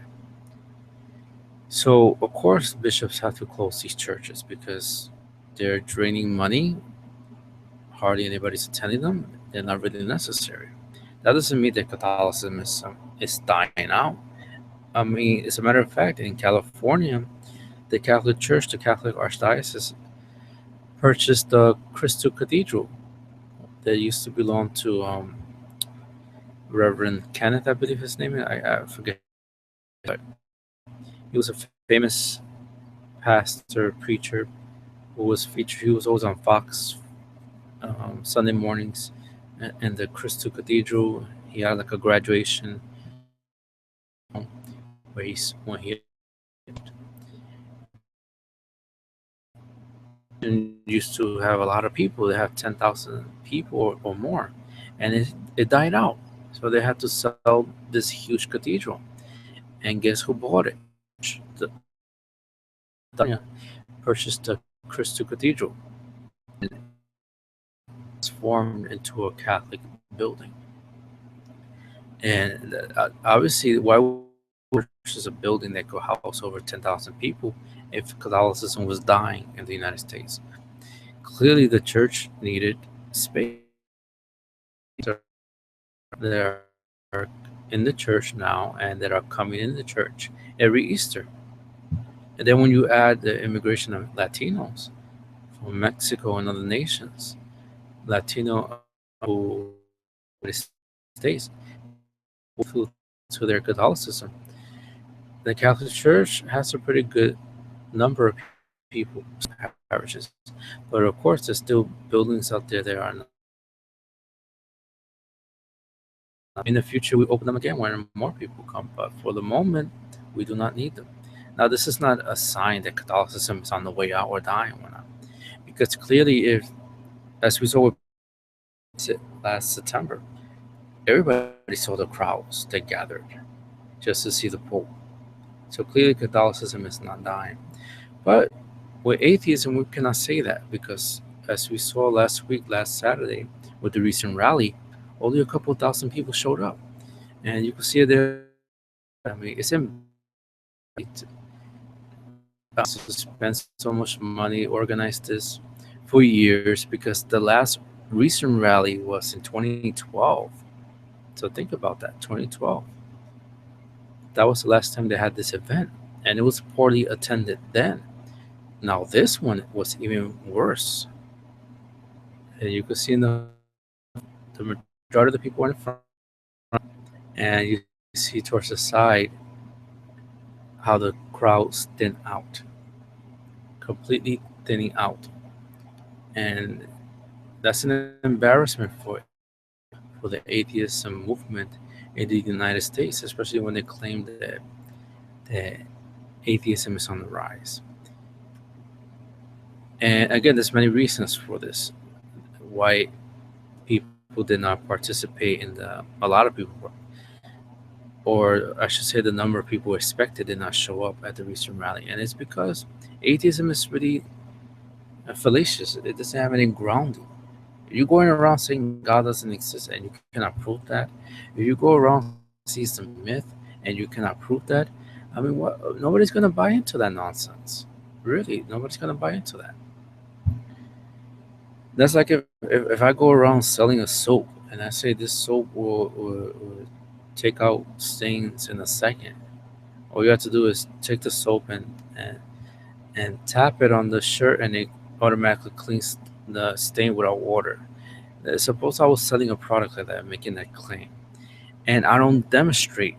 So, of course, bishops have to close these churches because they're draining money. Hardly anybody's attending them. They're not really necessary. That doesn't mean that Catholicism is dying out. I mean, as a matter of fact, in California, the Catholic Church, the Catholic Archdiocese, purchased the Cristo Cathedral that used to belong to Reverend Kenneth, I believe his name is. I forget his name, but he was a famous pastor, preacher who was featured. He was always on Fox Sunday mornings in the Cristo Cathedral. He had like a graduation where when he used to have a lot of people. They have 10,000 people or more, and it died out. So they had to sell this huge cathedral. And guess who bought it? The purchased the Cristo Cathedral, and it's formed into a Catholic building. And obviously, why would purchase a building that could house over 10,000 people if Catholicism was dying in the United States? Clearly, the church needed space. That are in the church now and that are coming in the church every Easter. And then when you add the immigration of Latinos from Mexico and other nations, Latino who United States, to their Catholicism. The Catholic Church has a pretty good number of people, parishes, but of course, there's still buildings out there that are not. In the future, we open them again when more people come, but for the moment, we do not need them. Now, this is not a sign that Catholicism is on the way out or dying or not, because clearly, if as we saw with last September, everybody saw the crowds that gathered just to see the Pope. So clearly, Catholicism is not dying. But with atheism, we cannot say that because, as we saw last week, last Saturday, with the recent rally, only a couple thousand people showed up. And you can see it there. I mean, it's to spend so much money, organize this for years because the last recent rally was in 2012. So think about that, 2012. That was the last time they had this event, and it was poorly attended then. Now this one was even worse, and you could see in the majority of the people in front, and you see towards the side how the crowds thin out, completely thinning out, and that's an embarrassment for the atheism movement in the United States, especially when they claim that atheism is on the rise. And again, there's many reasons for this why people did not participate in the. A lot of people, or I should say, the number of people expected did not show up at the recent rally, and it's because atheism is really fallacious. It doesn't have any grounding. If you're going around saying God doesn't exist and you cannot prove that, if you go around saying atheism is a myth and you cannot prove that, I mean, what? Nobody's gonna buy into that nonsense. Really, nobody's gonna buy into that. That's like if I go around selling a soap and I say this soap will take out stains in a second. All you have to do is take the soap and tap it on the shirt and it automatically cleans the stain without water. Suppose I was selling a product like that, making that claim, and I don't demonstrate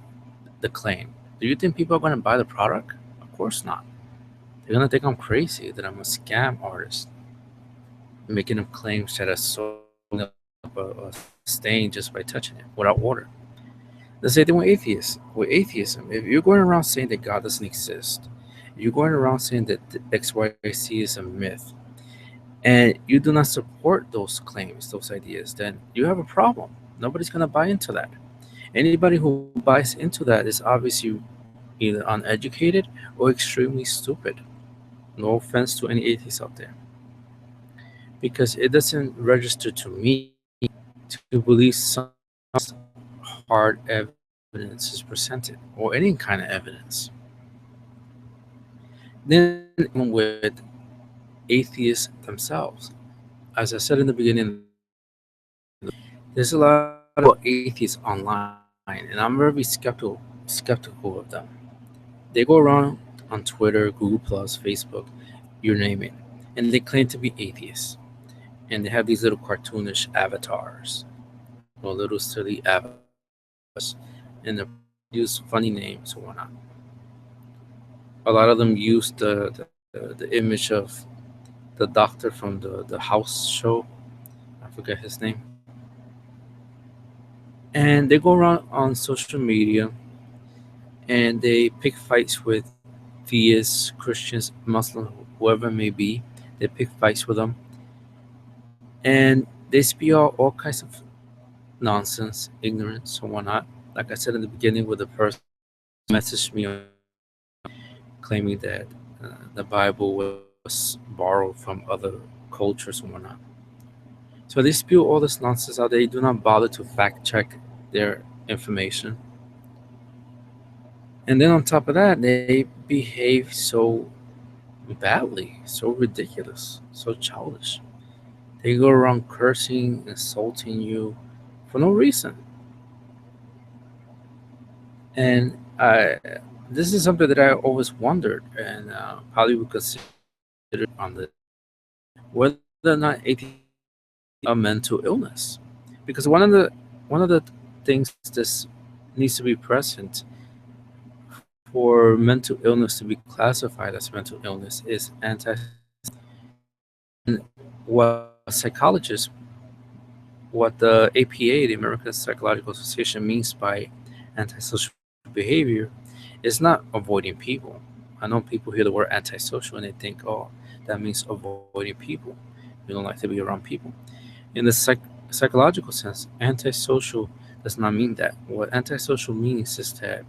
the claim. Do you think people are going to buy the product? Of course not. They're going to think I'm crazy, that I'm a scam artist, making them claims that I sold a stain just by touching it without water. The same thing with atheists. With atheism, if you're going around saying that God doesn't exist, you're going around saying that the XYZ is a myth, and you do not support those claims, those ideas, then you have a problem. Nobody's going to buy into that. Anybody who buys into that is obviously either uneducated or extremely stupid. No offense to any atheists out there. Because it doesn't register to me to believe some hard evidence is presented or any kind of evidence. Then with atheists themselves, as I said in the beginning, there's a lot of atheists online, and I'm very skeptical of them. They go around on Twitter, Google Plus, Facebook, you name it, and they claim to be atheists. And they have these little cartoonish avatars, or little silly avatars, and they use funny names or whatnot. A lot of them use the image of the doctor from the House show. I forget his name. And they go around on social media and they pick fights with theists, Christians, Muslims, whoever it may be. They pick fights with them, and they spew out all kinds of nonsense, ignorance, and whatnot. Like I said in the beginning, with the person who messaged me claiming that the Bible was borrowed from other cultures and whatnot. So they spew all this nonsense out. They do not bother to fact check their information. And then on top of that, they behave so badly, so ridiculous, so childish. They go around cursing, insulting you for no reason. And this is something that I always wondered, and probably would consider on this, whether or not atheism is a mental illness. Because one of the things this needs to be present for mental illness to be classified as mental illness is anti. And what psychologists, what the APA, the American Psychological Association, means by antisocial behavior is not avoiding people. I know people hear the word antisocial and they think, oh, that means avoiding people. You don't like to be around people. In the psychological sense, antisocial does not mean that. What antisocial means is that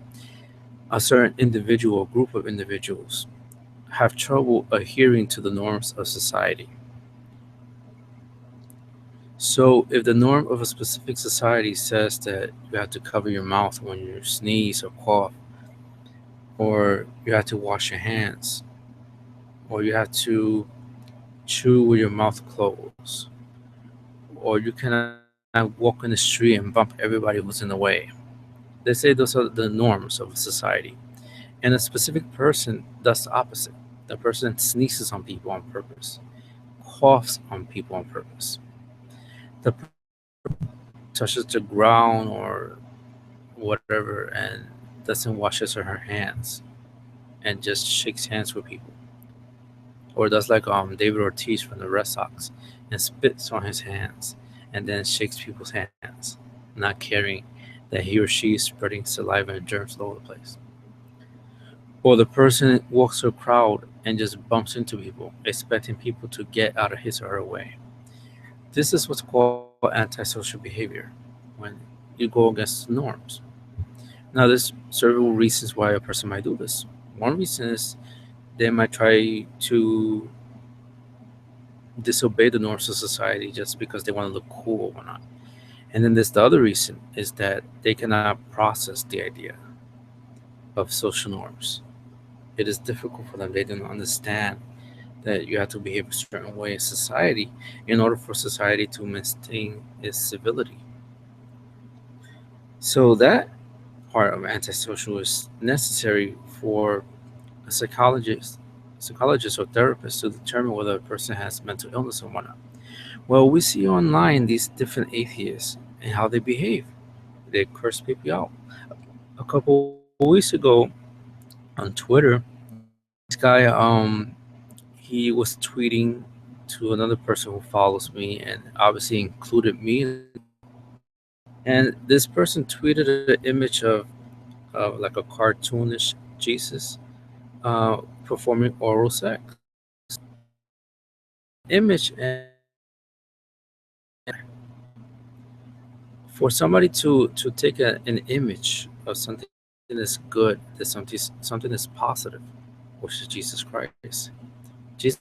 a certain individual or group of individuals have trouble adhering to the norms of society. So, if the norm of a specific society says that you have to cover your mouth when you sneeze or cough, or you have to wash your hands, or you have to chew with your mouth closed, or you cannot walk in the street and bump everybody who's in the way. They say those are the norms of society. And a specific person does the opposite. The person sneezes on people on purpose, coughs on people on purpose. The touches the ground or whatever and doesn't wash his or her hands and just shakes hands with people. Or does like David Ortiz from the Red Sox and spits on his hands and then shakes people's hands, not caring that he or she is spreading saliva and germs all over the place. Or the person walks through a crowd and just bumps into people, expecting people to get out of his or her way. This is what's called antisocial behavior when you go against norms. Now, there's several reasons why a person might do this. One reason is they might try to disobey the norms of society just because they want to look cool or whatnot. And then there's the other reason is that they cannot process the idea of social norms. It is difficult for them. They don't understand that you have to behave a certain way in society in order for society to maintain its civility. So that part of antisocial is necessary for a psychologist or therapist to determine whether a person has mental illness or whatnot. Well, we see online these different atheists and how they behave. They curse people out. A couple weeks ago on Twitter, this guy he was tweeting to another person who follows me and obviously included me in the tweet. And this person tweeted an image of like a cartoonish Jesus uh, performing oral sex. Image and for somebody to take an image of something that's good, that something that's positive, which is Jesus Christ. Jesus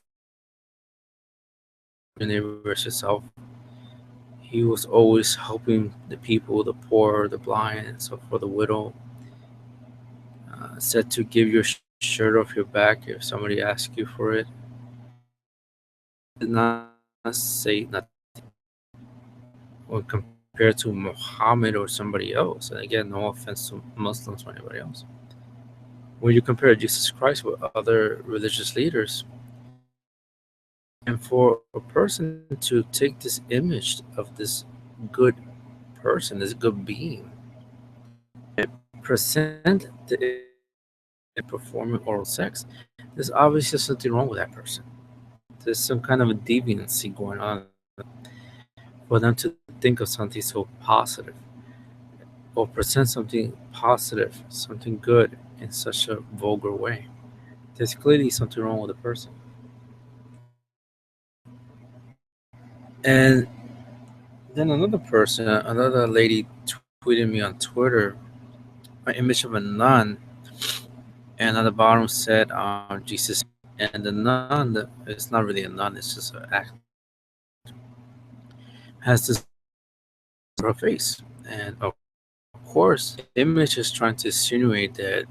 your neighbor as yourself. He was always helping the people, the poor, the blind, and so for the widow. Said to give your shirt off your back if somebody asks you for it. Did not say nothing when compared to Muhammad or somebody else. And again, no offense to Muslims or anybody else. When you compare Jesus Christ with other religious leaders, and for a person to take this image of this good person, this good being, present the performing oral sex, there's obviously something wrong with that person. There's some kind of a deviancy going on for them to think of something so positive or present something positive, something good in such a vulgar way. There's clearly something wrong with the person. And then another person, another lady tweeted me on Twitter an image of a nun, and at the bottom said, Jesus. And the nun, it's not really a nun, it's just an act, has this her face. And of course, the image is trying to insinuate that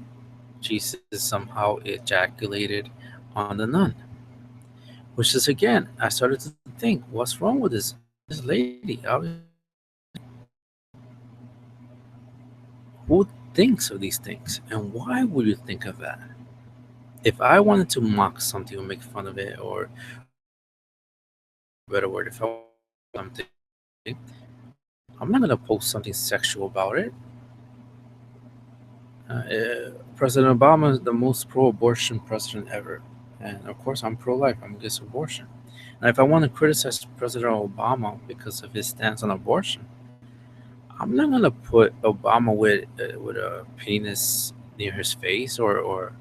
Jesus somehow ejaculated on the nun. Which is again, I started to think, what's wrong with this lady? Who thinks of these things, and why would you think of that? If I wanted to mock something or make fun of it, or better word, if I want something, I'm not gonna post something sexual about it. President Obama is the most pro-abortion president ever, and of course, I'm pro-life. I'm against abortion. Now, if I want to criticize President Obama because of his stance on abortion, I'm not gonna put Obama with a penis near his face or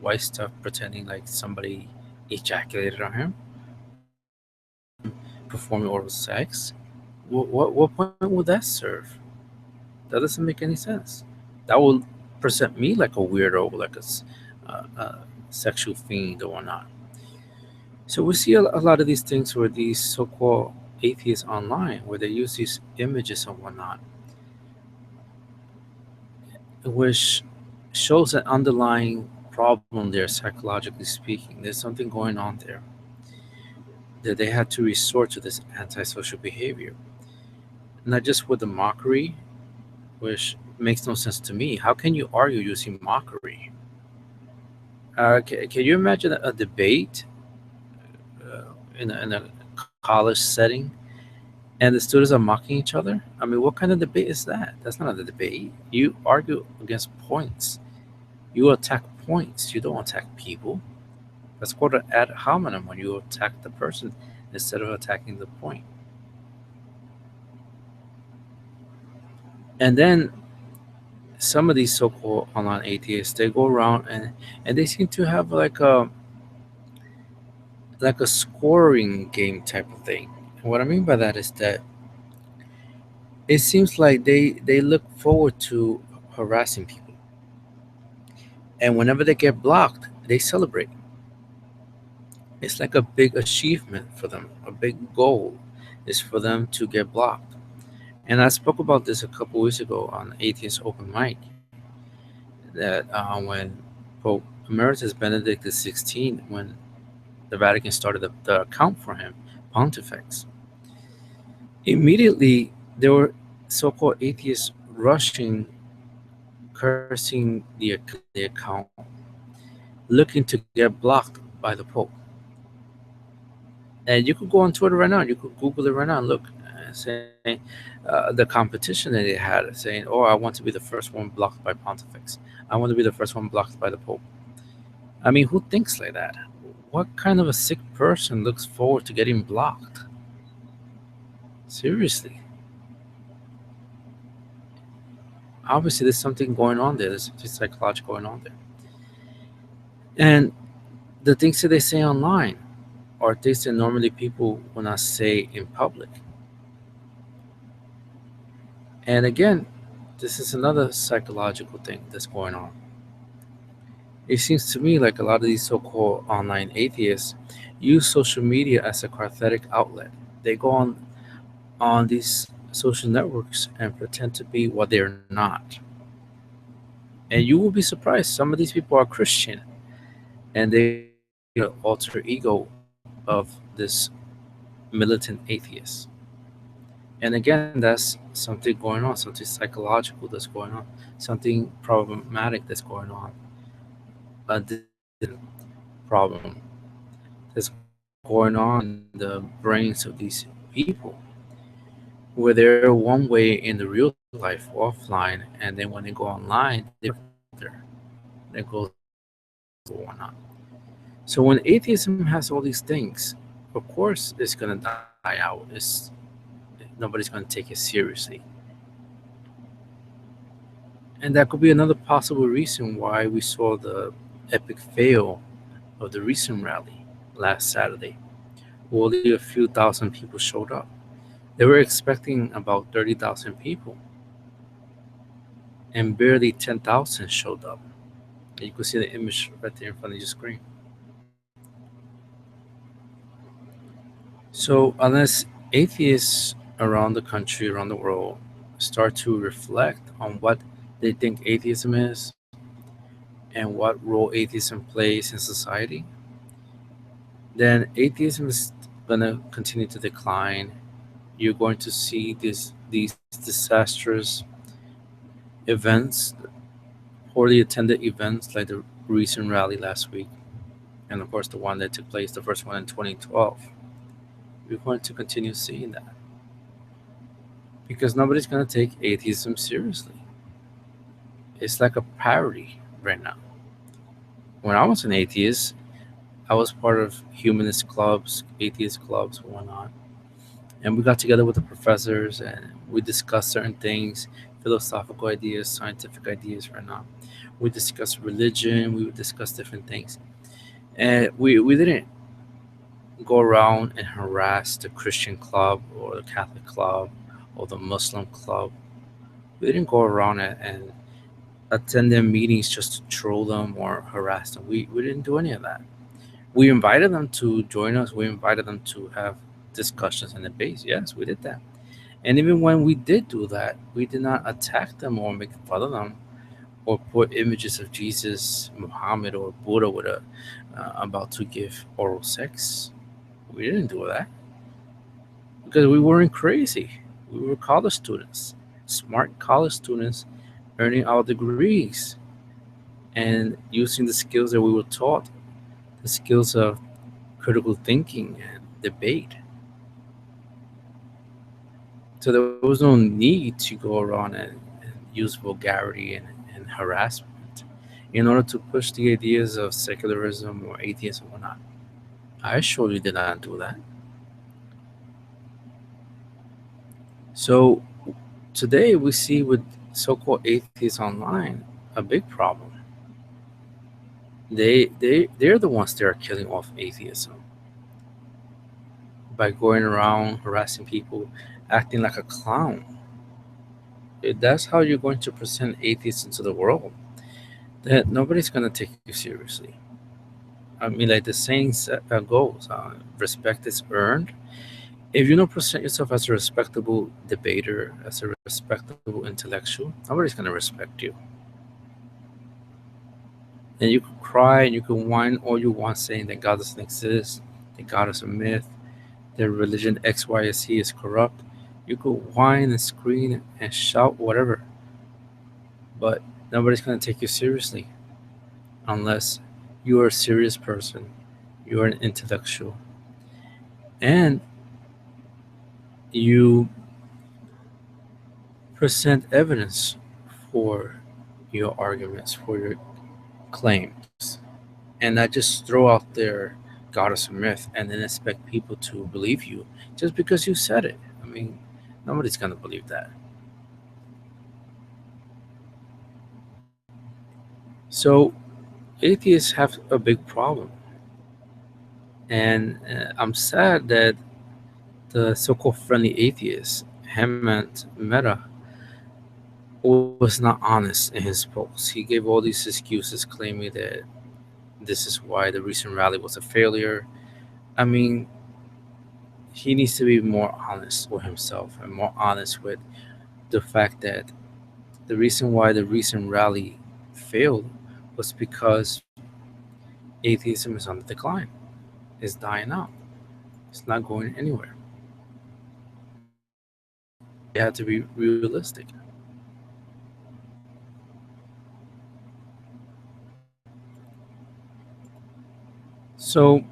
white stuff pretending like somebody ejaculated on him, or him performing oral sex. What point would that serve? That doesn't make any sense. That will present me like a weirdo, like a sexual fiend or whatnot. So we see a lot of these things where these so-called atheists online, where they use these images and whatnot, which shows an underlying problem there, psychologically speaking. There's something going on there that they had to resort to this antisocial behavior, not just with the mockery, which makes no sense to me. How can you argue using mockery? Can you imagine a debate in a college setting and the students are mocking each other? I mean, what kind of debate is that? That's not a debate. You argue against points. You attack points. You don't attack people. That's called an ad hominem when you attack the person instead of attacking the point. And then some of these so-called online atheists, they go around and they seem to have like a scoring game type of thing. And what I mean by that is that it seems like they look forward to harassing people, and whenever they get blocked, they celebrate. It's like a big achievement for them. A big goal is for them to get blocked. And I spoke about this a couple weeks ago on Atheist Open Mic that when Pope Emeritus Benedict XVI, when the Vatican started the account for him, Pontifex, immediately there were so-called atheists rushing, cursing the account, looking to get blocked by the Pope. And you could go on Twitter right now. You could Google it right now and look, saying the competition that they had, saying, "Oh, I want to be the first one blocked by Pontifex. I want to be the first one blocked by the Pope." I mean, who thinks like that? What kind of a sick person looks forward to getting blocked? Seriously. Obviously, there's something going on there. There's something psychological going on there. And the things that they say online are things that normally people will not say in public. And again, this is another psychological thing that's going on. It seems to me like a lot of these so-called online atheists use social media as a cathartic outlet. They go on these social networks and pretend to be what they're not. And you will be surprised. Some of these people are Christian and they create an alter ego of this militant atheist. And again, that's something going on, something psychological that's going on, something problematic that's going on, a problem that's going on in the brains of these people, where they're one way in the real life offline, and then when they go online, they're there. They go or whatnot. So when atheism has all these things, of course it's gonna die out. Nobody's gonna take it seriously. And that could be another possible reason why we saw the epic fail of the recent rally last Saturday. Only a few thousand people showed up. They were expecting about 30,000 people, and barely 10,000 showed up. And you can see the image right there in front of your screen. So, unless atheists around the country, around the world, start to reflect on what they think atheism is and what role atheism plays in society, then atheism is going to continue to decline. You're going to see these disastrous events, poorly attended events like the recent rally last week, and of course the one that took place, the first one in 2012. We're going to continue seeing that because nobody's going to take atheism seriously. it's like a parody right now. When I was an atheist, I was part of humanist clubs, atheist clubs, and whatnot. And we got together with the professors and we discussed certain things, philosophical ideas, scientific ideas right now. We discussed religion, we would discuss different things. And we didn't go around and harass the Christian club or the Catholic club or the Muslim club. We didn't go around and attend their meetings just to troll them or harass them. We didn't do any of that. We invited them to join us. We invited them to have discussions and debates. Yes, we did that. And even when we did do that, we did not attack them or make fun of them or put images of Jesus, Muhammad, or Buddha with a about to give oral sex. We didn't do that because we weren't crazy. We were college students, smart college students, earning our degrees and using the skills that we were taught, the skills of critical thinking and debate. So there was no need to go around and use vulgarity and harassment in order to push the ideas of secularism or atheism or not. I surely did not do that. So today we see with so-called atheists online a big problem. They're the ones that are killing off atheism by going around harassing people, acting like a clown. If that's how you're going to present atheists into the world, that nobody's gonna take you seriously. I mean, like the saying goes, respect is earned. If you don't present yourself as a respectable debater, as a respectable intellectual, nobody's gonna respect you. And you can cry and you can whine all you want, saying that God doesn't exist, that God is a myth, that religion X, Y, or Z is corrupt. You could whine and scream and shout whatever, but nobody's gonna take you seriously unless you are a serious person, you are an intellectual, and you present evidence for your arguments, for your claims, and not just throw out there God is a myth and then expect people to believe you just because you said it. I mean, nobody's gonna believe that. So, atheists have a big problem, and I'm sad that the so-called friendly atheist, Hemant Mehta, was not honest in his post. He gave all these excuses claiming that this is why the recent rally was a failure. I mean, he needs to be more honest with himself and more honest with the fact that the reason why the recent rally failed was because atheism is on the decline, it's dying out, it's not going anywhere. They have to be realistic. So,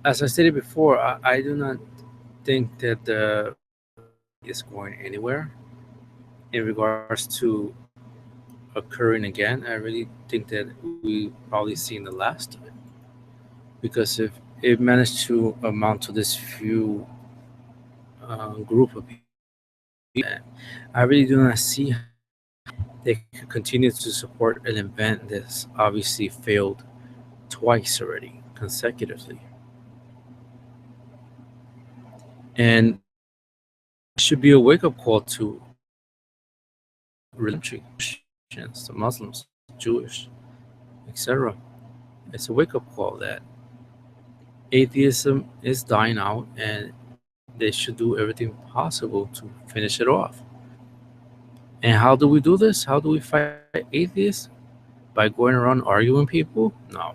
as I stated before, I do not think that the rally is going anywhere in regards to occurring again. I really think that we probably seen the last of it because if it managed to amount to this few group of people, I really do not see how they could continue to support an event that's obviously failed twice already consecutively, and it should be a wake up call to religion, Christians, the Muslims, Jewish, etc. It's a wake up call that atheism is dying out and they should do everything possible to finish it off. And how do we do this? How do we fight atheists? By going around arguing people? No,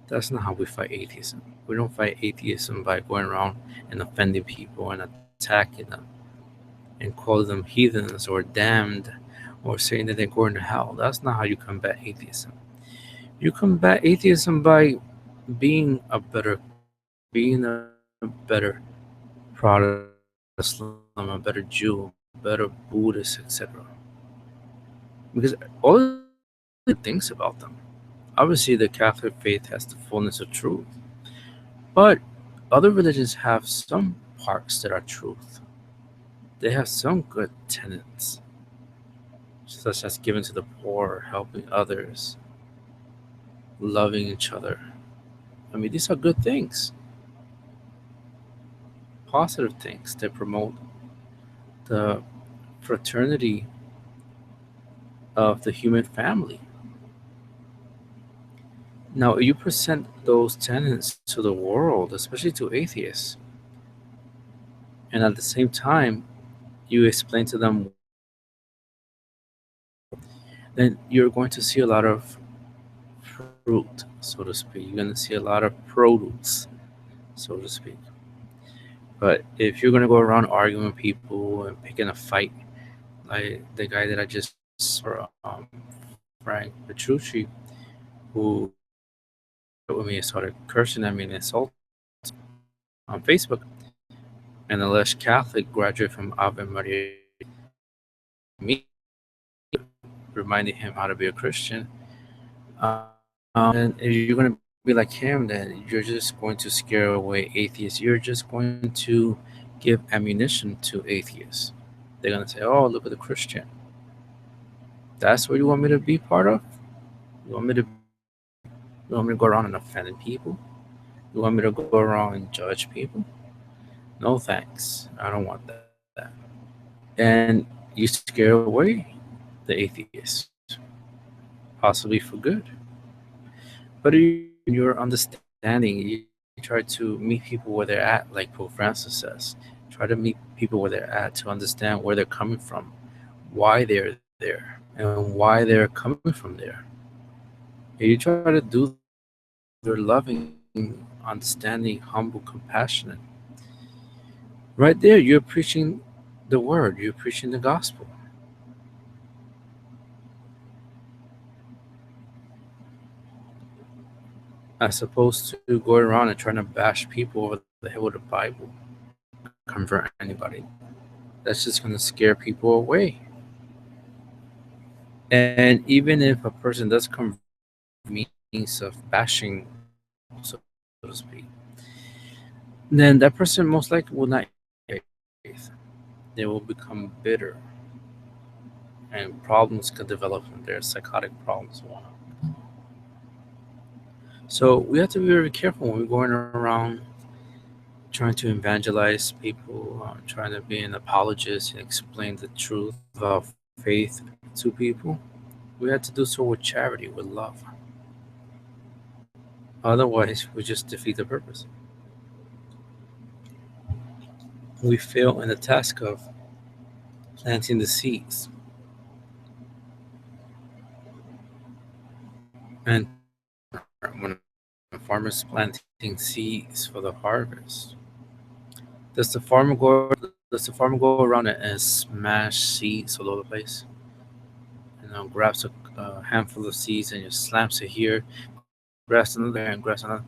that's not how we fight atheism. We don't fight atheism by going around and offending people and attacking them and calling them heathens or damned or saying that they're going to hell. That's not how you combat atheism. You combat atheism by being a better Christian, being a better Protestant, a better Muslim, a better Jew, a better Buddhist, etc. because all of these things about them. Obviously, the Catholic faith has the fullness of truth, but other religions have some parts that are truth. They have some good tenets, such as giving to the poor, helping others, loving each other. I mean, these are good things, positive things that promote the fraternity of the human family. Now, you present those tenets to the world, especially to atheists, and at the same time, you explain to them, then you're going to see a lot of fruit, so to speak. You're going to see a lot of produce, so to speak. But if you're going to go around arguing with people and picking a fight, like the guy that I just saw, Frank Petrucci, who with me started cursing at me and insulting on Facebook, an alleged Catholic graduate from Ave Maria, me reminding him how to be a Christian. And if you're going to be like him, then you're just going to scare away atheists. You're just going to give ammunition to atheists. They're going to say, oh, look at the Christian. That's what you want me to be part of? You want me to you want me to go around and offend people? You want me to go around and judge people? No thanks. I don't want that. And you scare away the atheists, possibly for good. But in your understanding, you try to meet people where they're at, like Pope Francis says. Try to meet people where they're at to understand where they're coming from, why they're there, and why they're coming from there. And you try to do that. You're loving, understanding, humble, compassionate. Right there, you're preaching the word, you're preaching the gospel, as opposed to going around and trying to bash people over the head with the Bible, convert anybody. That's just going to scare people away. And even if a person does convert means of bashing, so to speak, then that person most likely will not faith. They will become bitter, and problems could develop from there, psychotic problems. So we have to be very careful when we're going around trying to evangelize people, trying to be an apologist and explain the truth of faith to people. We have to do so with charity, with love. Otherwise, we just defeat the purpose. We fail in the task of planting the seeds. And when a farmer is planting seeds for the harvest, does the farmer go? Does the farmer go around and smash seeds all over the place? Grabs a handful of seeds and just slams it here, grabs another and grabs another.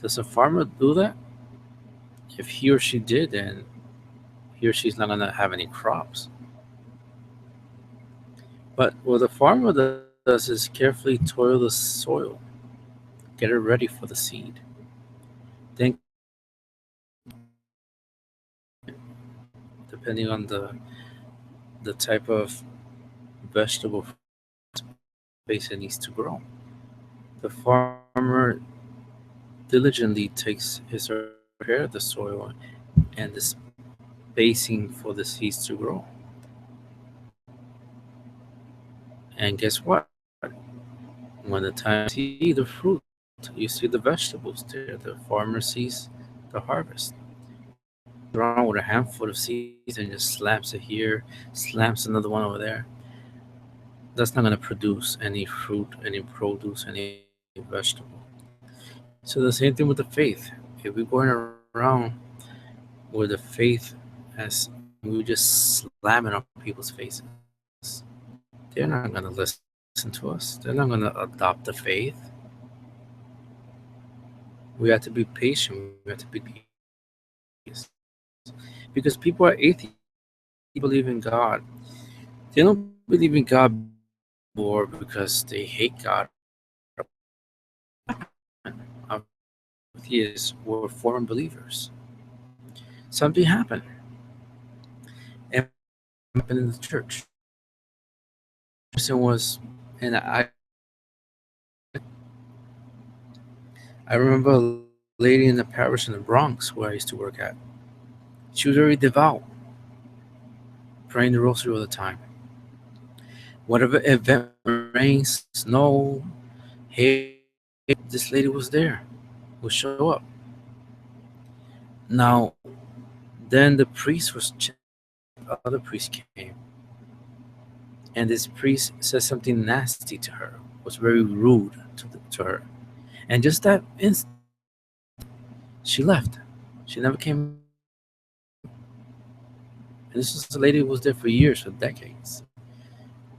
Does a farmer do that? If he or she did, then he or she's not gonna have any crops. But what the farmer does is carefully toil the soil, get it ready for the seed. Then, depending on the type of vegetable space it needs to grow, the farmer diligently takes his or her care of the soil and the spacing for the seeds to grow. And guess what? When the time you see the fruit, you see the vegetables there, the farmer sees the harvest. Around with a handful of seeds and just slams it here, slams another one over there. That's not going to produce any fruit, any produce, any vegetable. So the same thing with the faith. If we're going around with the faith as we just slam it on people's faces, they're not going to listen to us. They're not going to adopt the faith. We have to be patient. We have to be patient. Because people are atheists. They believe in God. They don't believe in believe in God or because they hate God. Atheists were foreign believers. Something happened, and happened in the church. Person was, and I remember a lady in the parish in the Bronx where I used to work at. She was very devout, praying the rosary all the time. Whatever event, rain, snow, hail, this lady was there, would show up. Now, then the priest was changed. Other priest came, and this priest said something nasty to her, was very rude to her. And just that instant, she left. She never came back. And this was a lady who was there for years, for decades,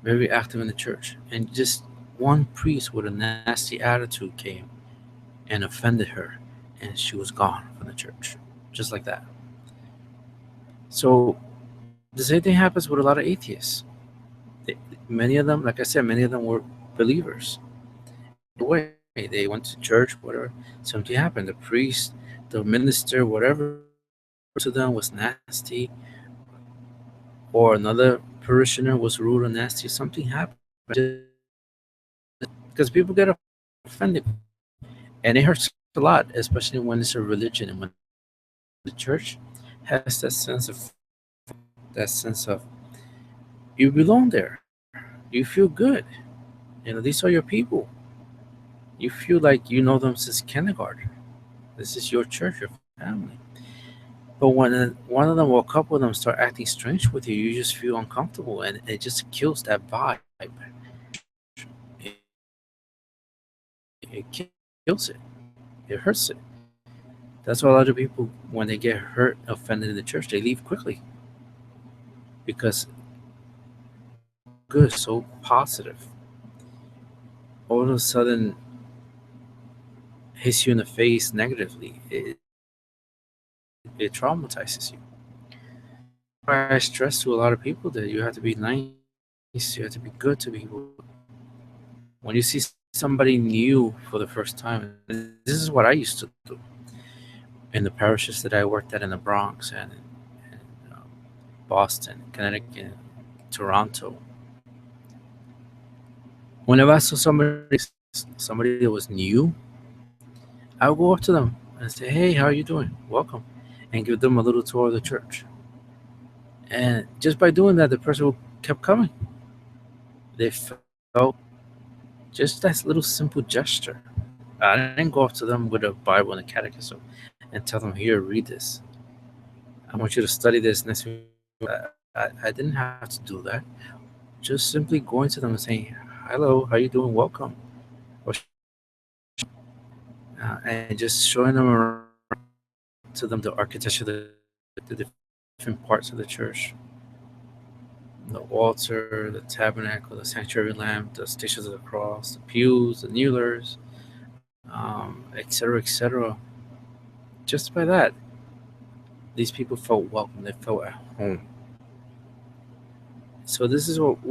very active in the church. And just one priest with a nasty attitude came and offended her, and she was gone from the church, just like that. So the same thing happens with a lot of atheists. They, many of them, like I said, many of them were believers. Way they went to church, whatever. Something happened. The priest, the minister, whatever to them was nasty, or another parishioner was rude or nasty. Something happened. Because people get offended, and it hurts a lot, especially when it's a religion and when the church has that sense of you belong there, you feel good. These are your people. You feel like you know them since kindergarten. This is your church, your family. But when one of them or a couple of them start acting strange with you, you just feel uncomfortable, and it just kills that vibe. It kills it. It hurts it. That's why a lot of people, when they get hurt, offended in the church, they leave quickly because so good, so positive, all of a sudden hits you in the face negatively. It traumatizes you. I stress to a lot of people that you have to be nice, you have to be good to people. When you see somebody new for the first time, this is what I used to do in the parishes that I worked at in the Bronx and in Boston, Connecticut, Toronto. Whenever I saw somebody that was new, I would go up to them and say, "Hey, how are you doing? Welcome," and give them a little tour of the church. And just by doing that, the person kept coming. They felt just that little simple gesture. I didn't go up to them with a Bible and a catechism and tell them, "Here, read this. I want you to study this next week." I didn't have to do that. Just simply going to them and saying, "Hello, how you doing? Welcome," or and just showing them around to them the architecture, the different parts of the church, the altar, the tabernacle, the sanctuary lamp, the stations of the cross, the pews, the kneelers, etc., etc. Just by that, these people felt welcome. They felt at home. So this is what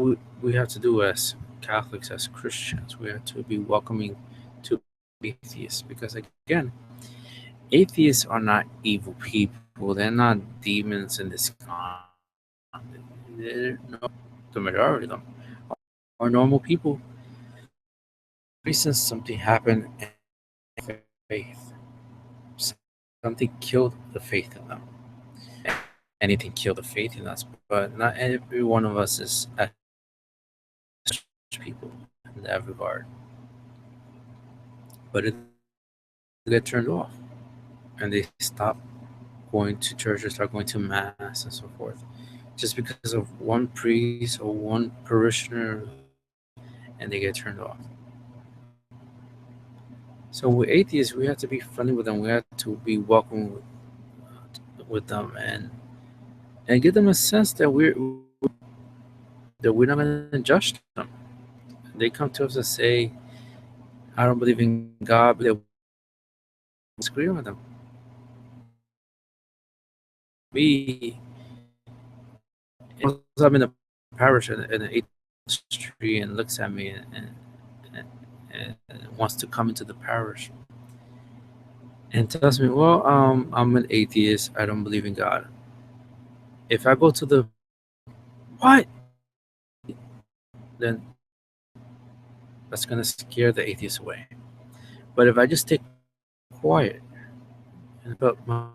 we have to do as Catholics, as Christians. We have to be welcoming to atheists because again, atheists are not evil people. They're not demons in disguise. They're the majority of them are normal people. Recently, something happened and faith. Something killed the faith in them. Anything killed the faith in us, but not every one of us is as people in that regard. But it get turned off, and they stop going to church or start going to mass and so forth, just because of one priest or one parishioner, and they get turned off. So with atheists, we have to be friendly with them. We have to be welcome with them, and give them a sense that we're not going to judge them. They come to us and say, "I don't believe in God," but they disagree with them. We, I'm in a parish in the 8th street and looks at me and wants to come into the parish and tells me, "Well, I'm an atheist. I don't believe in God." If I go to the what, then that's gonna scare the atheist away. But if I just stay quiet and put my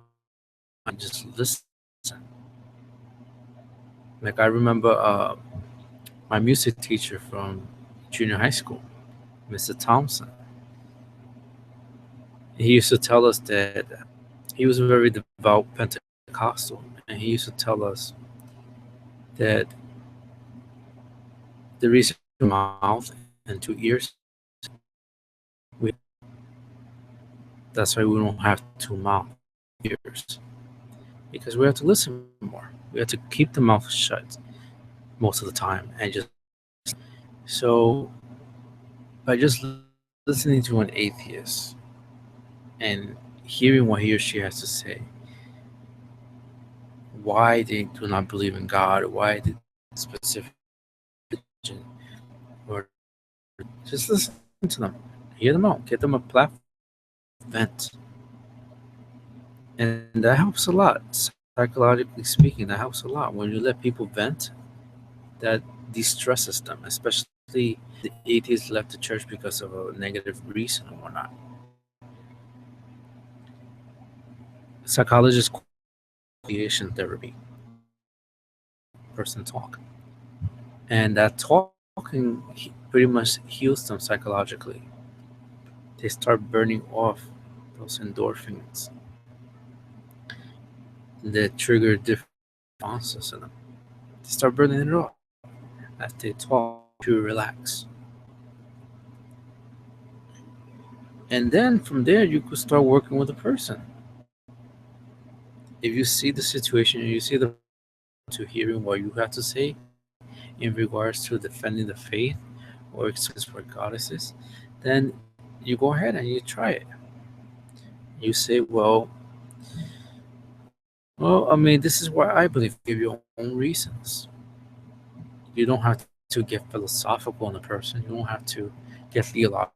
and just listen, like I remember my music teacher from junior high school, Mr. Thompson. He used to tell us that he was very devout Pentecostal, and he used to tell us that the reason we have a mouth and two ears, we, that's why we don't have two mouths, ears, because we have to listen more. We have to keep the mouth shut most of the time, and just so by just listening to an atheist and hearing what he or she has to say, why they do not believe in God, why the specific religion, or just listen to them, hear them out, get them a platform, vent, and that helps a lot. Psychologically speaking, that helps a lot when you let people vent. That de-stresses them, especially the atheists left the church because of a negative reason or whatnot. Psychologists call it creation therapy, person talk, and that talking pretty much heals them psychologically. They start burning off those endorphins that trigger different responses in them. They start burning it off as they talk to relax. And then from there, you could start working with the person. If you see the situation and you see the to hearing what you have to say in regards to defending the faith or express for goddesses, then you go ahead and you try it. You say, well, I mean, this is why I believe. Give your own reasons. You don't have to get philosophical on the person. You don't have to get theological.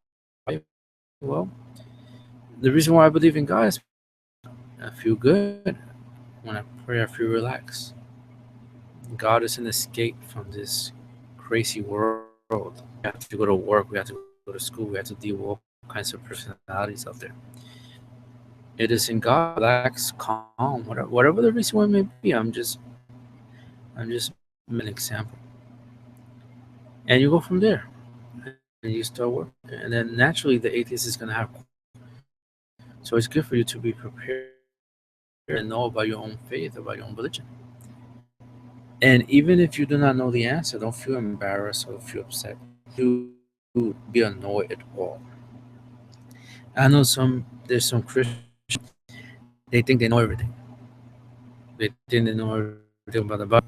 Well, the reason why I believe in God is I feel good when I pray. I feel relaxed. God is an escape from this crazy world. We have to go to work. We have to go to school. We have to deal with all kinds of personalities out there. It is in God, relax, calm, whatever the reason why it may be. I'm just an example. And you go from there, and you start working, and then naturally the atheist is gonna have. So it's good for you to be prepared and know about your own faith, about your own religion. And even if you do not know the answer, don't feel embarrassed or feel upset. To be annoyed at all. I know there's some Christians, they think they know everything. They think they know everything about the Bible,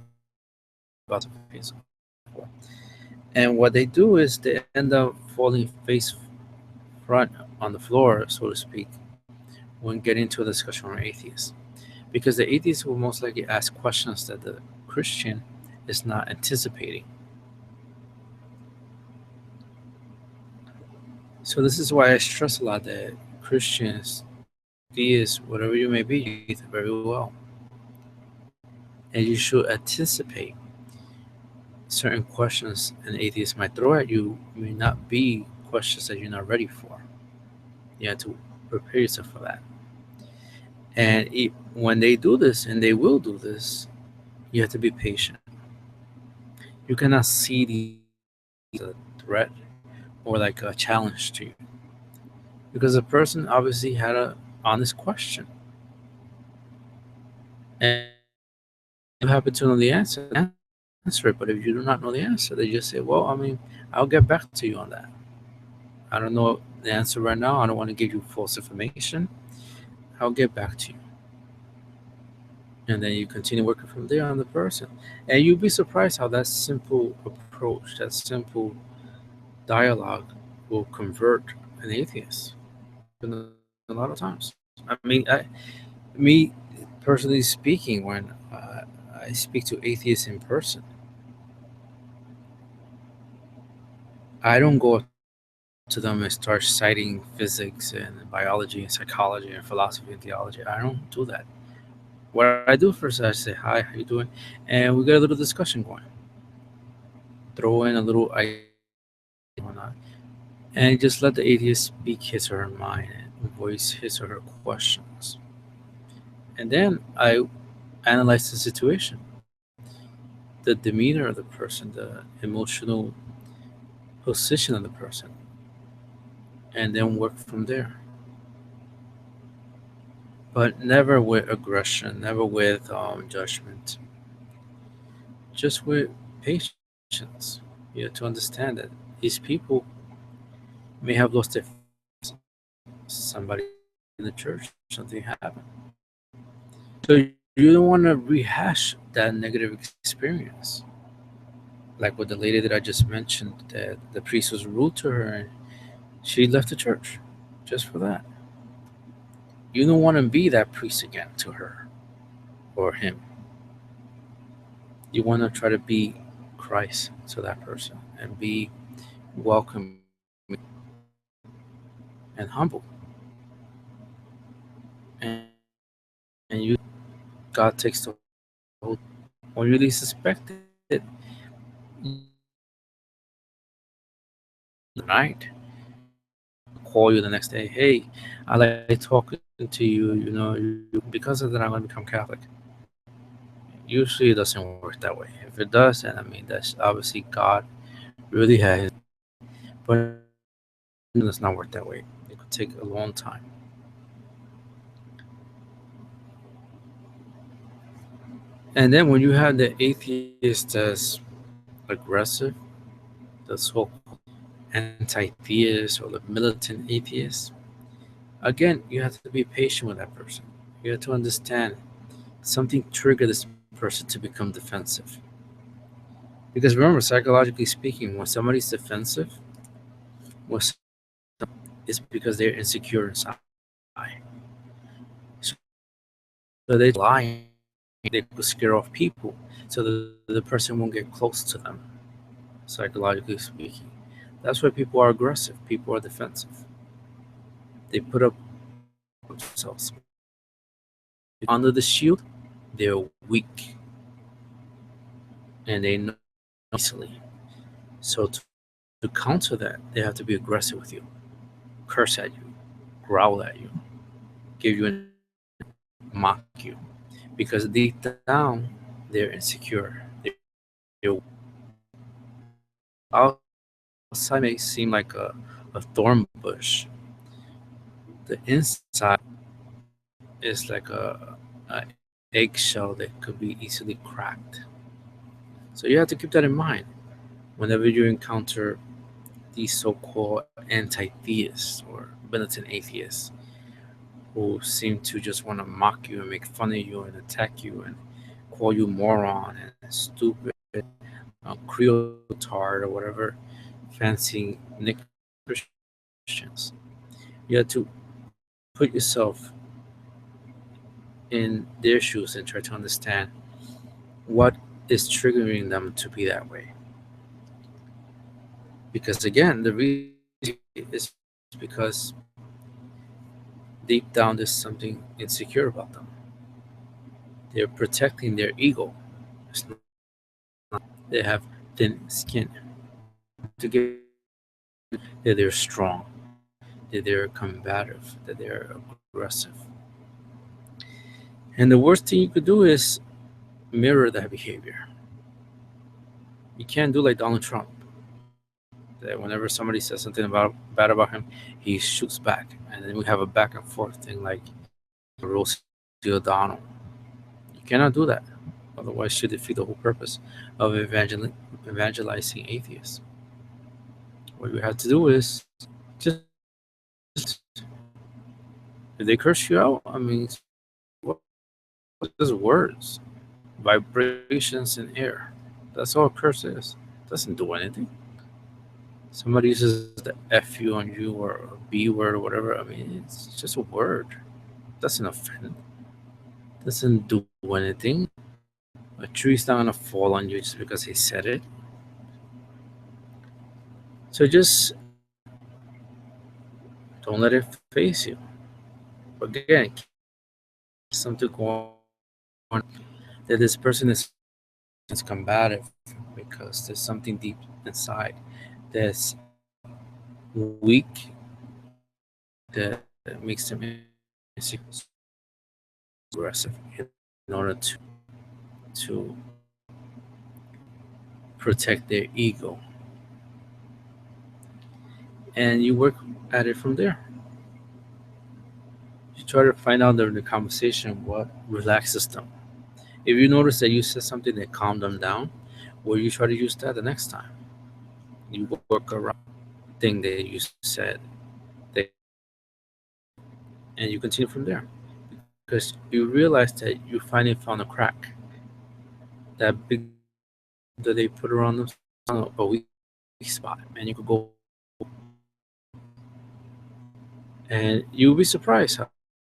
about the faith, so forth. And what they do is they end up falling face front on the floor, so to speak, when getting into a discussion on atheists. Because the atheist will most likely ask questions that the Christian is not anticipating. So this is why I stress a lot that Christians, theists, whatever you may be, you eat very well. And you should anticipate certain questions an atheist might throw at you may not be questions that you're not ready for. You have to prepare yourself for that. And when they do this, and they will do this, you have to be patient. You cannot see these as a threat or like a challenge to you, because the person obviously had an honest question, and you happen to know the answer. Answer it. But if you do not know the answer, they just say, "Well, I mean, I'll get back to you on that. I don't know the answer right now. I don't want to give you false information. I'll get back to you." And then you continue working from there on the person, and you'll be surprised how that simple approach, that simple dialogue, will convert an atheist. A lot of times. I mean, me personally speaking, when I speak to atheists in person, I don't go up to them and start citing physics and biology and psychology and philosophy and theology. I don't do that. What I do first, I say, hi, how you doing? And we get a little discussion going. Throw in a little ideas and whatnot. And just let the atheist speak his or her mind and voice his or her questions. And then I analyze the situation, the demeanor of the person, the emotional position of the person, and then work from there. But never with aggression, never with judgment, just with patience. You have to understand that these people may have lost their faith. Somebody died in the church, something happened. So you don't want to rehash that negative experience. Like with the lady that I just mentioned, that the priest was rude to her and she left the church just for that. You don't want to be that priest again to her or him. You want to try to be Christ to that person and be welcoming and humble. And you, God takes the whole. When you least suspect it, night, call you the next day. Hey, I like talking to you. Because of that, I'm going to become Catholic. Usually, it doesn't work that way. If it does, then I mean that's obviously God really had His. But it does not work that way. It could take a long time. And then when you have the atheist as aggressive, the so-called anti-theist or the militant atheist, again, you have to be patient with that person. You have to understand something triggered this person to become defensive. Because remember, psychologically speaking, when somebody's defensive, when it's because they're insecure inside. So they lie, they could scare off people, so the person won't get close to them. Psychologically speaking, that's why people are aggressive. People are defensive. They put up themselves under the shield. They're weak and they know easily. So to counter that, they have to be aggressive with you, curse at you, growl at you, give you an mock you, because deep down they're insecure. They're, outside may seem like a thorn bush. The inside is like a eggshell that could be easily cracked. So you have to keep that in mind whenever you encounter these so-called anti-theists or militant atheists who seem to just want to mock you and make fun of you and attack you and call you moron and stupid, creotard or whatever fancy nicknames Christians. You have to put yourself in their shoes and try to understand what is triggering them to be that way. Because again, the reason is because deep down there's something insecure about them. They're protecting their ego. It's not, they have thin skin. To get that they're strong, that they're combative, that they're aggressive. And the worst thing you could do is mirror that behavior. You can't do like Donald Trump. That whenever somebody says something bad about him, he shoots back, and then we have a back and forth thing like Rosie O'Donnell. You cannot do that. Otherwise, you defeat the whole purpose of evangelizing atheists. What you have to do is just if they curse you out, I mean, what just words, vibrations in air. That's all a curse is. It doesn't do anything. Somebody uses the F you on you or a B word or whatever. I mean, it's just a word. It doesn't offend. It doesn't do anything. A tree's not gonna fall on you just because he said it. So just don't let it face you. Again, something going on that this person is combative because there's something deep inside that's weak that makes them aggressive in order to protect their ego, and you work at it from there. You try to find out during the conversation what relaxes them. If you notice that you said something that calmed them down, well, you try to use that the next time. You work around the thing that you said, that, and you continue from there because you realize that you finally found a crack, that big that they put around them, a weak spot, and you could go, and you'll be surprised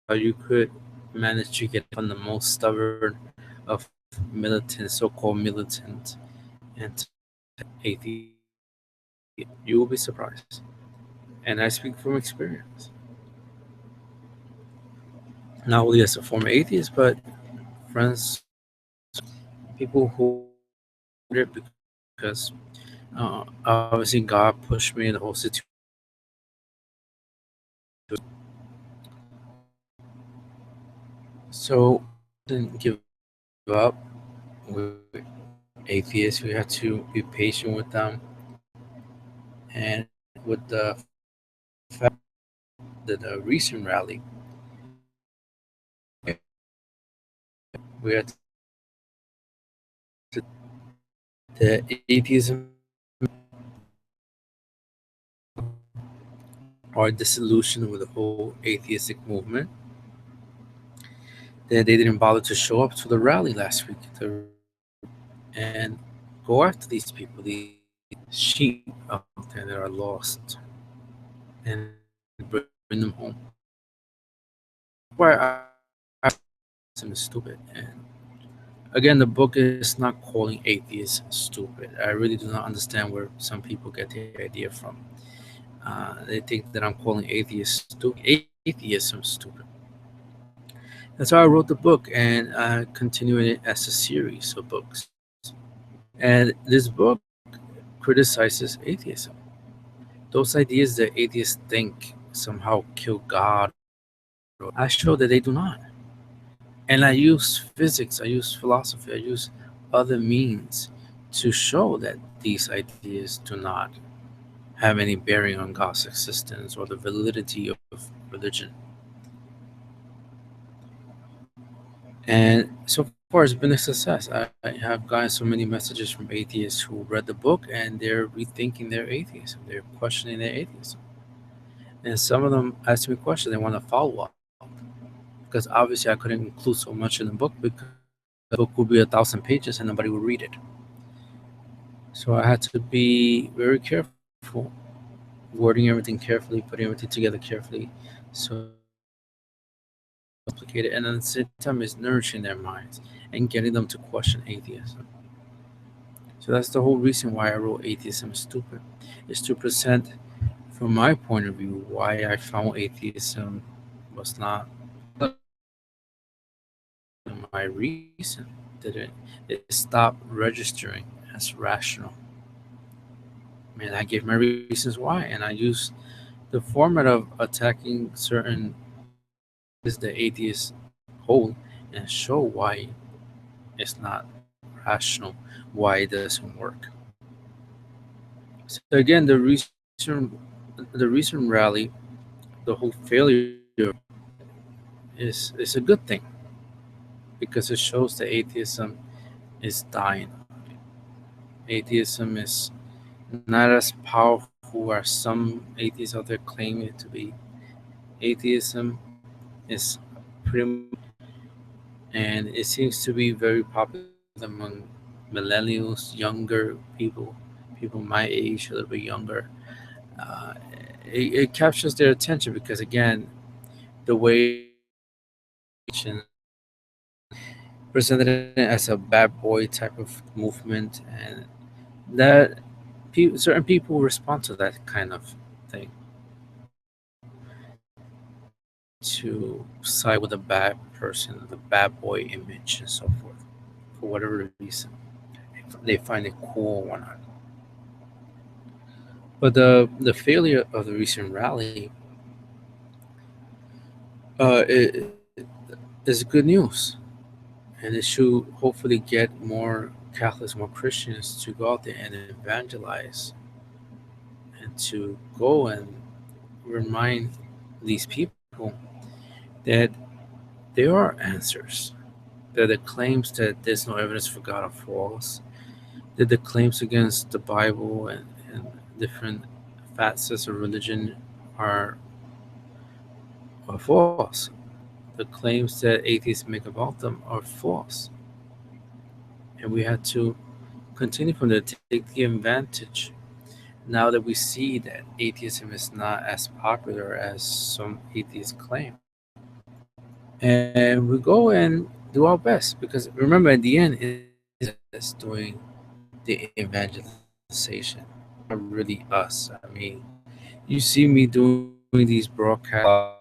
how you could manage to get from the most stubborn of militant, so-called militant, and atheist. You will be surprised, and I speak from experience, not only as a former atheist, but friends, people who did it because obviously God pushed me in the whole situation. So didn't give up with atheists. We have to be patient with them, and with the fact that the recent rally, we had to, the atheism or disillusion with the whole atheistic movement, that they didn't bother to show up to the rally last week and go after these people, these sheep out there that are lost, and bring them home. Why I is stupid. And again, the book is not calling atheists stupid. I really do not understand where some people get the idea from. They think that I'm calling atheism stupid. That's why I wrote the book and continuing it as a series of books. And this book criticizes atheism. Those ideas that atheists think somehow kill God, I show that they do not. And I use physics, I use philosophy, I use other means to show that these ideas do not have any bearing on God's existence or the validity of religion. And so far, it's been a success. I have gotten so many messages from atheists who read the book and they're rethinking their atheism, they're questioning their atheism. And some of them ask me questions, they want to follow up. Because obviously, I couldn't include so much in the book because the book would be 1,000 pages and nobody would read it. So I had to be very careful, wording everything carefully, putting everything together carefully, so complicated, and at the same time, is nourishing their minds and getting them to question atheism. So that's the whole reason why I wrote Atheism is Stupid, is to present from my point of view why I found atheism was not my reason that it stopped registering as rational. And I gave my reasons why, and I used the format of attacking certain is the atheist hold and show why it's not rational, why it doesn't work. So again, the recent rally, the whole failure is a good thing because it shows that atheism is dying. Atheism is not as powerful as some atheists out there claim it to be. Atheism is pretty much, and it seems to be very popular among millennials, younger people, people my age, a little bit younger. Uh, it captures their attention because again, the way presented it as a bad boy type of movement, and that certain people respond to that kind of thing, to side with the bad person, the bad boy image, and so forth, for whatever reason. They find it cool or whatnot. But the failure of the recent rally it is good news, and it should hopefully get more Catholics, more Christians to go out there and evangelize and to go and remind these people that there are answers, that the claims that there's no evidence for God are false, that the claims against the Bible and different facets of religion are, are false. The claims that atheists make about them are false. And we have to continue from there, take the advantage now that we see that atheism is not as popular as some atheists claim. And we go and do our best because remember, at the end, it's us doing the evangelization. It's not really us. I mean, you see me doing these broadcasts.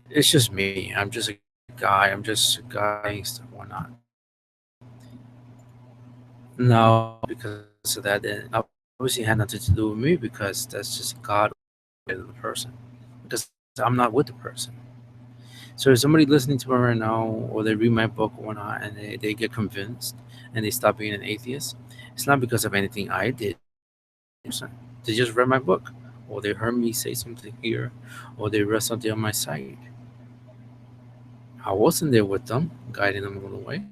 It's just me. I'm just a guy. I'm just a guy saying stuff, whatnot. Now, because of that, then obviously it had nothing to do with me because that's just God with the person. Because I'm not with the person. So if somebody listening to me right now, or they read my book or whatnot, and they get convinced and they stop being an atheist, it's not because of anything I did. They just read my book, or they heard me say something here, or they read something on my site. I wasn't there with them, guiding them along the way,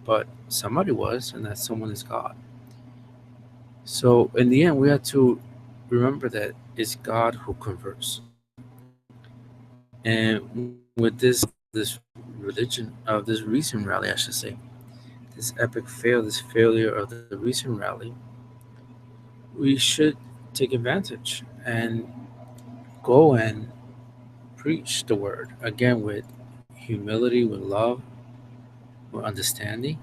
but somebody was, and that someone is God. So in the end, we have to remember that it's God who converts. And with this religion of this recent rally, I should say, this epic fail, this failure of the recent rally, we should take advantage and go and preach the word again with humility, with love, with understanding,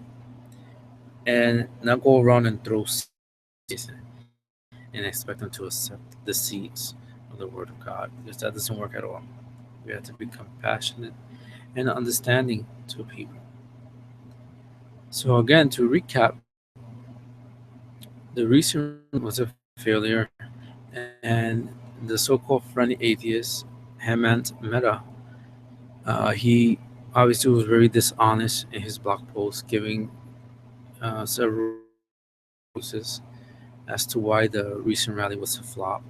and not go around and throw seeds and expect them to accept the seeds of the word of God because that doesn't work at all. We have to be compassionate and understanding to people. So again, to recap, the recent was a failure, and the so-called friendly atheist Hemant Mehta, he obviously was very dishonest in his blog post, giving several excuses as to why the recent rally was a flop.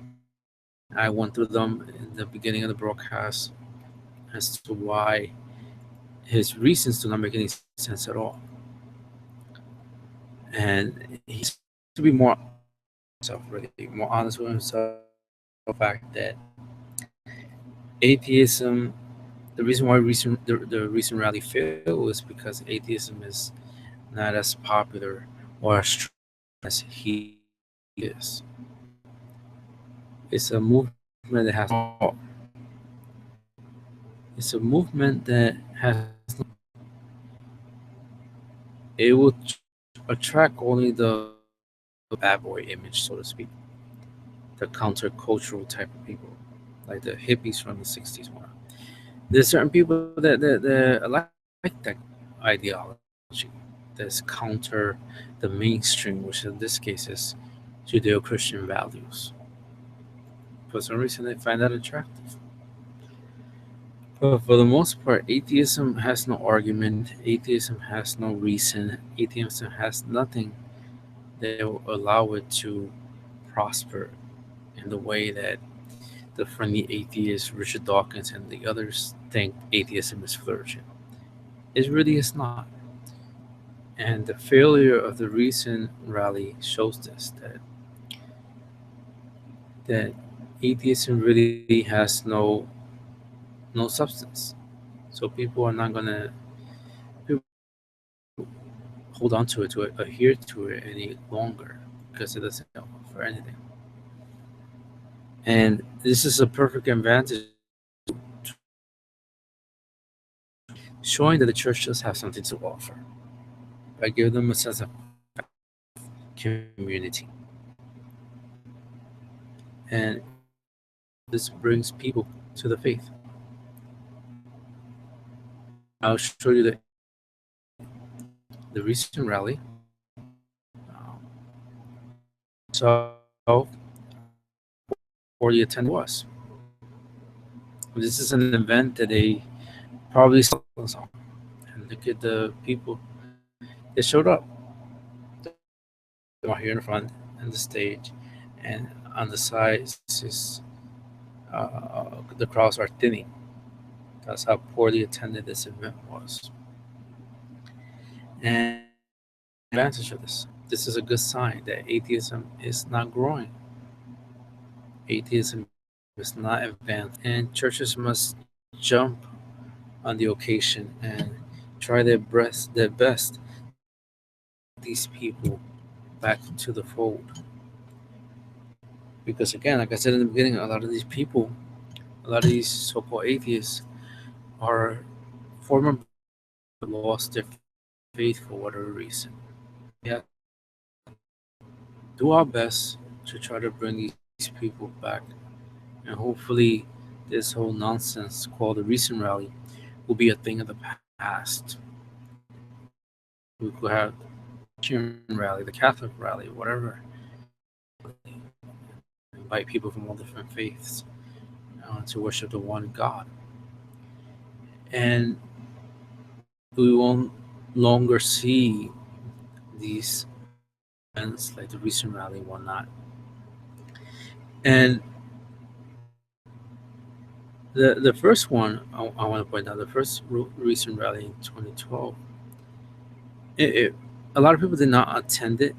I went through them in the beginning of the broadcast as to why his reasons do not make any sense at all. And he to be more himself, really more honest with himself. The fact that atheism, the reason why the recent rally failed was because atheism is not as popular or as strong as he is. It's a movement that has no, it's a movement that has no, it will attract only the bad boy image, so to speak, the countercultural type of people, like the hippies from the 60s. There's certain people that like that ideology that's counter the mainstream, which in this case is Judeo-Christian values. For some reason, they find that attractive. But for the most part, atheism has no argument. Atheism has no reason. Atheism has nothing that will allow it to prosper in the way that the friendly atheist Richard Dawkins and the others think atheism is flourishing. It really is not. And the failure of the recent rally shows this that atheism really has no substance. So people are not gonna hold on to it, to adhere to it any longer because it doesn't offer anything. And this is a perfect advantage showing that the church does have something to offer by giving them a sense of community. and this brings people to the faith. I'll show you the recent rally. So for the attendance was. This is an event that they probably saw on. And look at the people that showed up. Are here in front and the stage, and on the sides is the crowds are thinning. That's how poorly attended this event was. And advantage of this. This is a good sign that atheism is not growing. Atheism is not advancing, and churches must jump on the occasion and try their best to bring these people back to the fold. Because again, like I said in the beginning, a lot of these so-called atheists are former believers who lost their faith for whatever reason. We have to do our best to try to bring these people back, and hopefully, this whole nonsense called the recent rally will be a thing of the past. We could have the Christian rally, the Catholic rally, whatever, invite people from all different faiths to worship the one God. And we won't longer see these events like the recent rally and whatnot. And the first one I want to point out, the first recent rally in 2012, a lot of people did not attend it,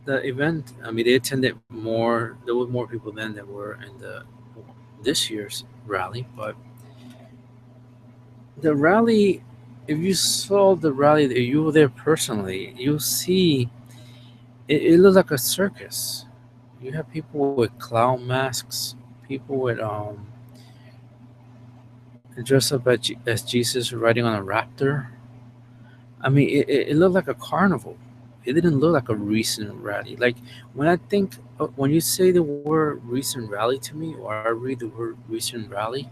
the event. I mean, they attended more. There were more people then than were in the this year's rally. But the rally, if you saw the rally, if you were there personally, you'll see it looks like a circus. You have people with clown masks, people with dressed up as Jesus riding on a raptor. I mean, it looked like a carnival. It didn't look like a recent rally. Like when I think, when you say the word recent rally to me, or I read the word recent rally,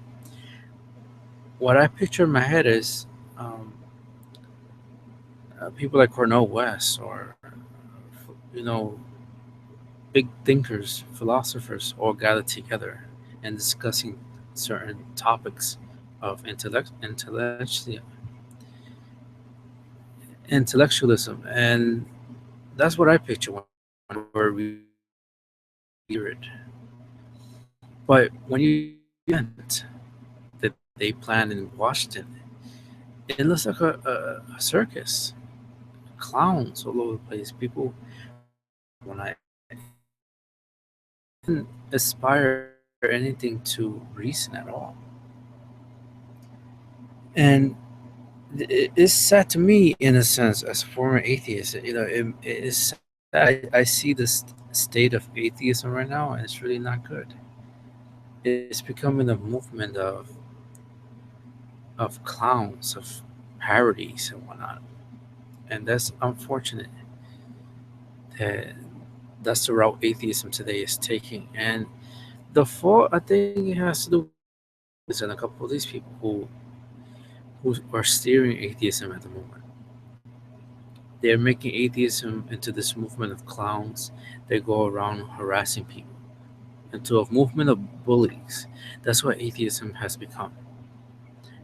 what I picture in my head is people like Cornel West, or you know, big thinkers, philosophers, all gathered together and discussing certain topics of intellectualism, and that's what I picture when we're weird. But when you event that they planned in Washington, it looks like a circus, clowns all over the place. People, when I didn't aspire anything to reason at all, and it's sad to me in a sense as a former atheist. You know, it is sad. I see this state of atheism right now, and it's really not good. It's becoming a movement of clowns, of parodies and whatnot, and that's unfortunate that that's the route atheism today is taking. And the fault, I think, it has to do with leaders and a couple of these people who are steering atheism at the moment. They're making atheism into this movement of clowns that go around harassing people, into a movement of bullies. That's what atheism has become.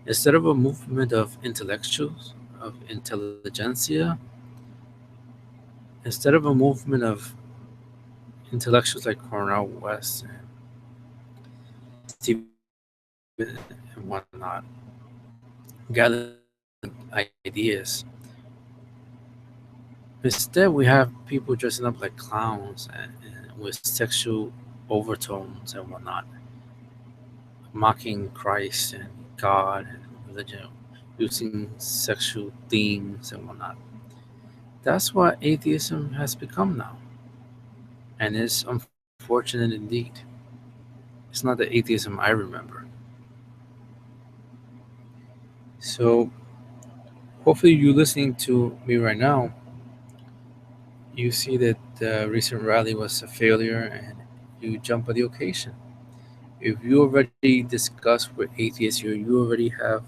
Instead of a movement of intellectuals, of intelligentsia, instead of a movement of intellectuals like Cornel West and Stephen and whatnot, gathering ideas, instead we have people dressing up like clowns and with sexual overtones and whatnot, mocking Christ and God and religion, using sexual themes and whatnot. That's what atheism has become now, and it's unfortunate indeed. It's not the atheism I remember. So, hopefully, you listening to me right now, you see that the recent rally was a failure, and you jump at the occasion. If you already discuss with atheists, you already have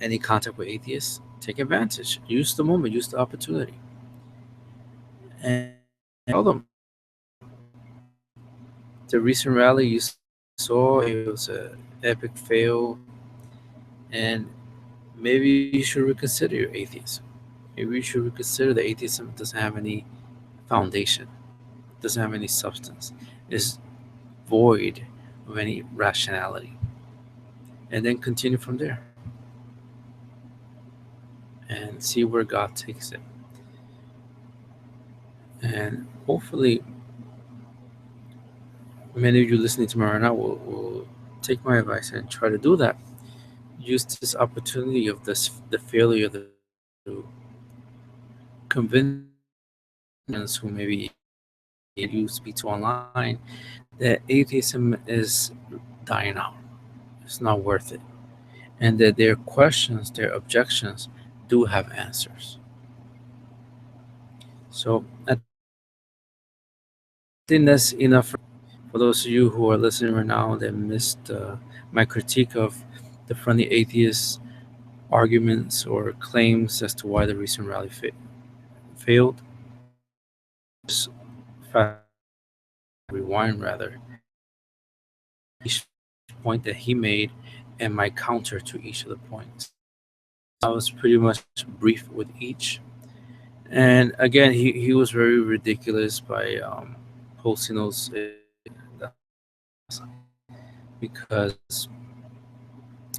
any contact with atheists, take advantage. Use the moment, use the opportunity, and tell them the recent rally you saw, it was a epic fail, and maybe you should reconsider your atheism. Maybe you should reconsider that atheism doesn't have any foundation, doesn't have any substance, is void of any rationality, and then continue from there and see where God takes it. And hopefully, many of you listening to me right now will take my advice and try to do that. Use this opportunity of the failure of the to convince friends who maybe you speak to online that atheism is dying out. It's not worth it. And that their questions, their objections do have answers. So I think that's enough for those of you who are listening right now that missed my critique of the friendly atheist arguments or claims as to why the recent rally failed. Just fast rewind rather each point that he made and my counter to each of the points. I was pretty much brief with each. And again, he was very ridiculous by posting those because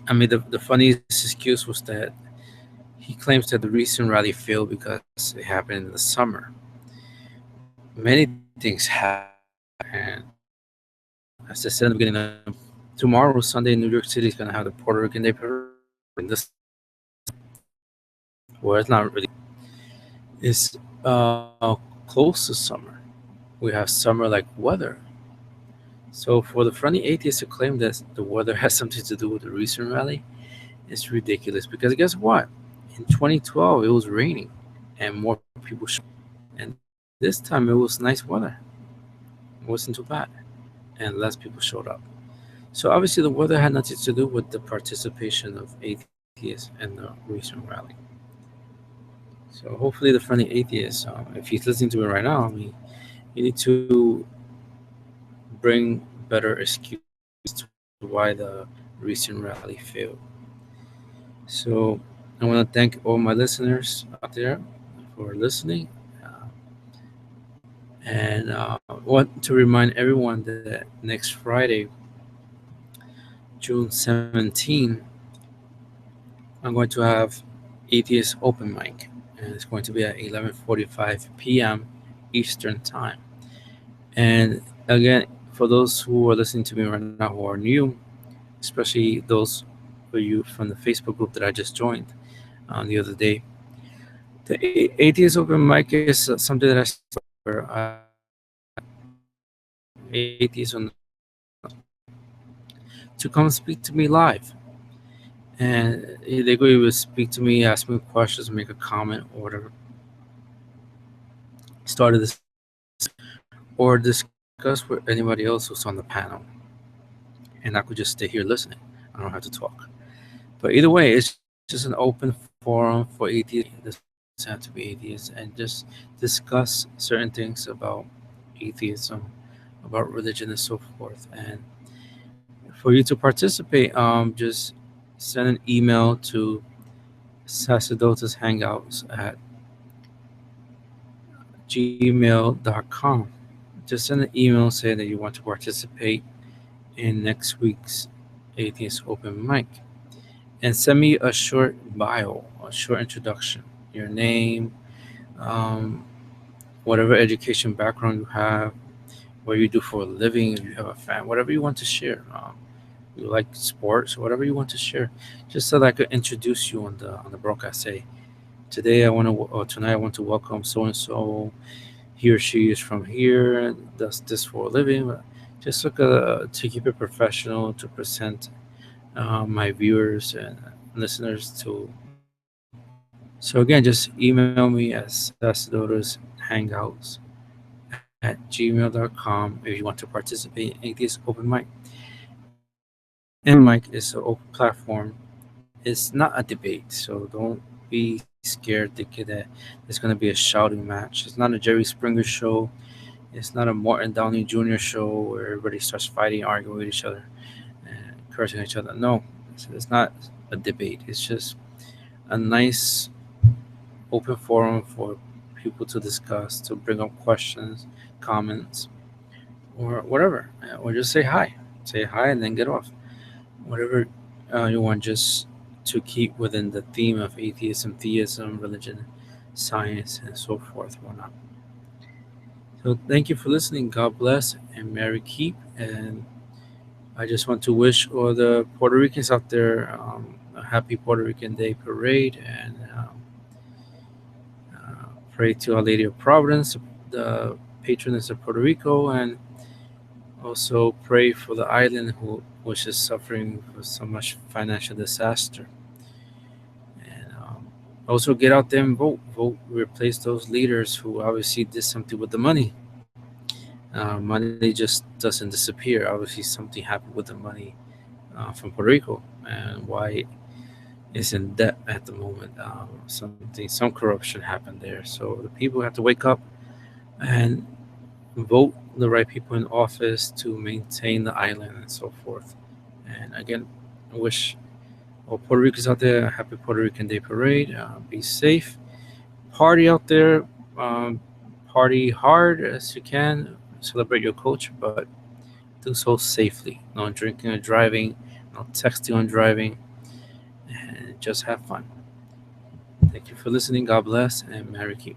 I mean the funniest excuse was that he claims that the recent rally failed because it happened in the summer. Many things happen, and as I said in the beginning, tomorrow Sunday, New York City is gonna have the Puerto Rican Day Parade. In this, well, it's not really. It's close to summer. We have summer-like weather. So for the friendly atheists to claim that the weather has something to do with the recent rally, it's ridiculous. Because guess what? In 2012, it was raining, and more people showed up. And this time it was nice weather. It wasn't too bad, and less people showed up. So obviously the weather had nothing to do with the participation of atheists in the recent rally. So hopefully the friendly atheist, if he's listening to it right now, I mean, you need to bring better excuses to why the recent rally failed. So I want to thank all my listeners out there for listening. And want to remind everyone that next Friday, June 17, I'm going to have Atheist Open Mic, and it's going to be at 11:45 p.m. Eastern Time. And again, for those who are listening to me right now who are new, especially those of you from the Facebook group that I just joined the other day, the Atheist Open Mic is something that I started where I atheists on to come speak to me live. And they go either speak to me, ask me questions, make a comment, or whatever. Start a or discuss with anybody else who's on the panel. And I could just stay here listening. I don't have to talk. But either way, it's just an open forum for atheists. It doesn't have to be atheists. And just discuss certain things about atheism, about religion, and so forth. And for you to participate, just send an email to Sacerdotus Hangouts at gmail.com. Just send an email saying that you want to participate in next week's Atheist Open Mic. And send me a short bio, a short introduction, your name, um, whatever education background you have, what you do for a living, if you have a fan, whatever you want to share. You like sports, whatever you want to share, just so that I could introduce you on the broadcast. Say, today I want to, or tonight I want to welcome so and so. He or she is from here, does this for a living. Just look to keep it professional, to present my viewers and listeners to well. So again, just email me at sacerdotushangouts@gmail.com. gmail.com if you want to participate in this open mic. And open mic is an open platform. It's not a debate, so don't be scared thinking that there's going to be a shouting match. It's not a Jerry Springer show. It's not a Martin Downey Jr. show where everybody starts fighting, arguing with each other, and cursing each other. No, it's not a debate. It's just a nice open forum for people to discuss, to bring up questions, comments, or whatever, or just say hi. Say hi and then get off. Whatever you want, just to keep within the theme of atheism, theism, religion, science, and so forth, whatnot. So thank you for listening. God bless and Merry Keep. And I just want to wish all the Puerto Ricans out there a happy Puerto Rican Day parade, and pray to Our Lady of Providence, the patroness of Puerto Rico, and also pray for the island which is suffering for so much financial disaster. And also get out there and vote. Vote, replace those leaders who obviously did something with the money. Money just doesn't disappear. Obviously, something happened with the money from Puerto Rico, and why it's in debt at the moment. Some corruption happened there. So the people have to wake up and vote the right people in office to maintain the island and so forth. And again, I wish all Puerto Ricans out there a happy Puerto Rican Day parade. Be safe. Party out there. Um, Party hard as you can. Celebrate your culture, but do so safely. No drinking or driving. No texting or driving. And just have fun. Thank you for listening. God bless and Merry Keep.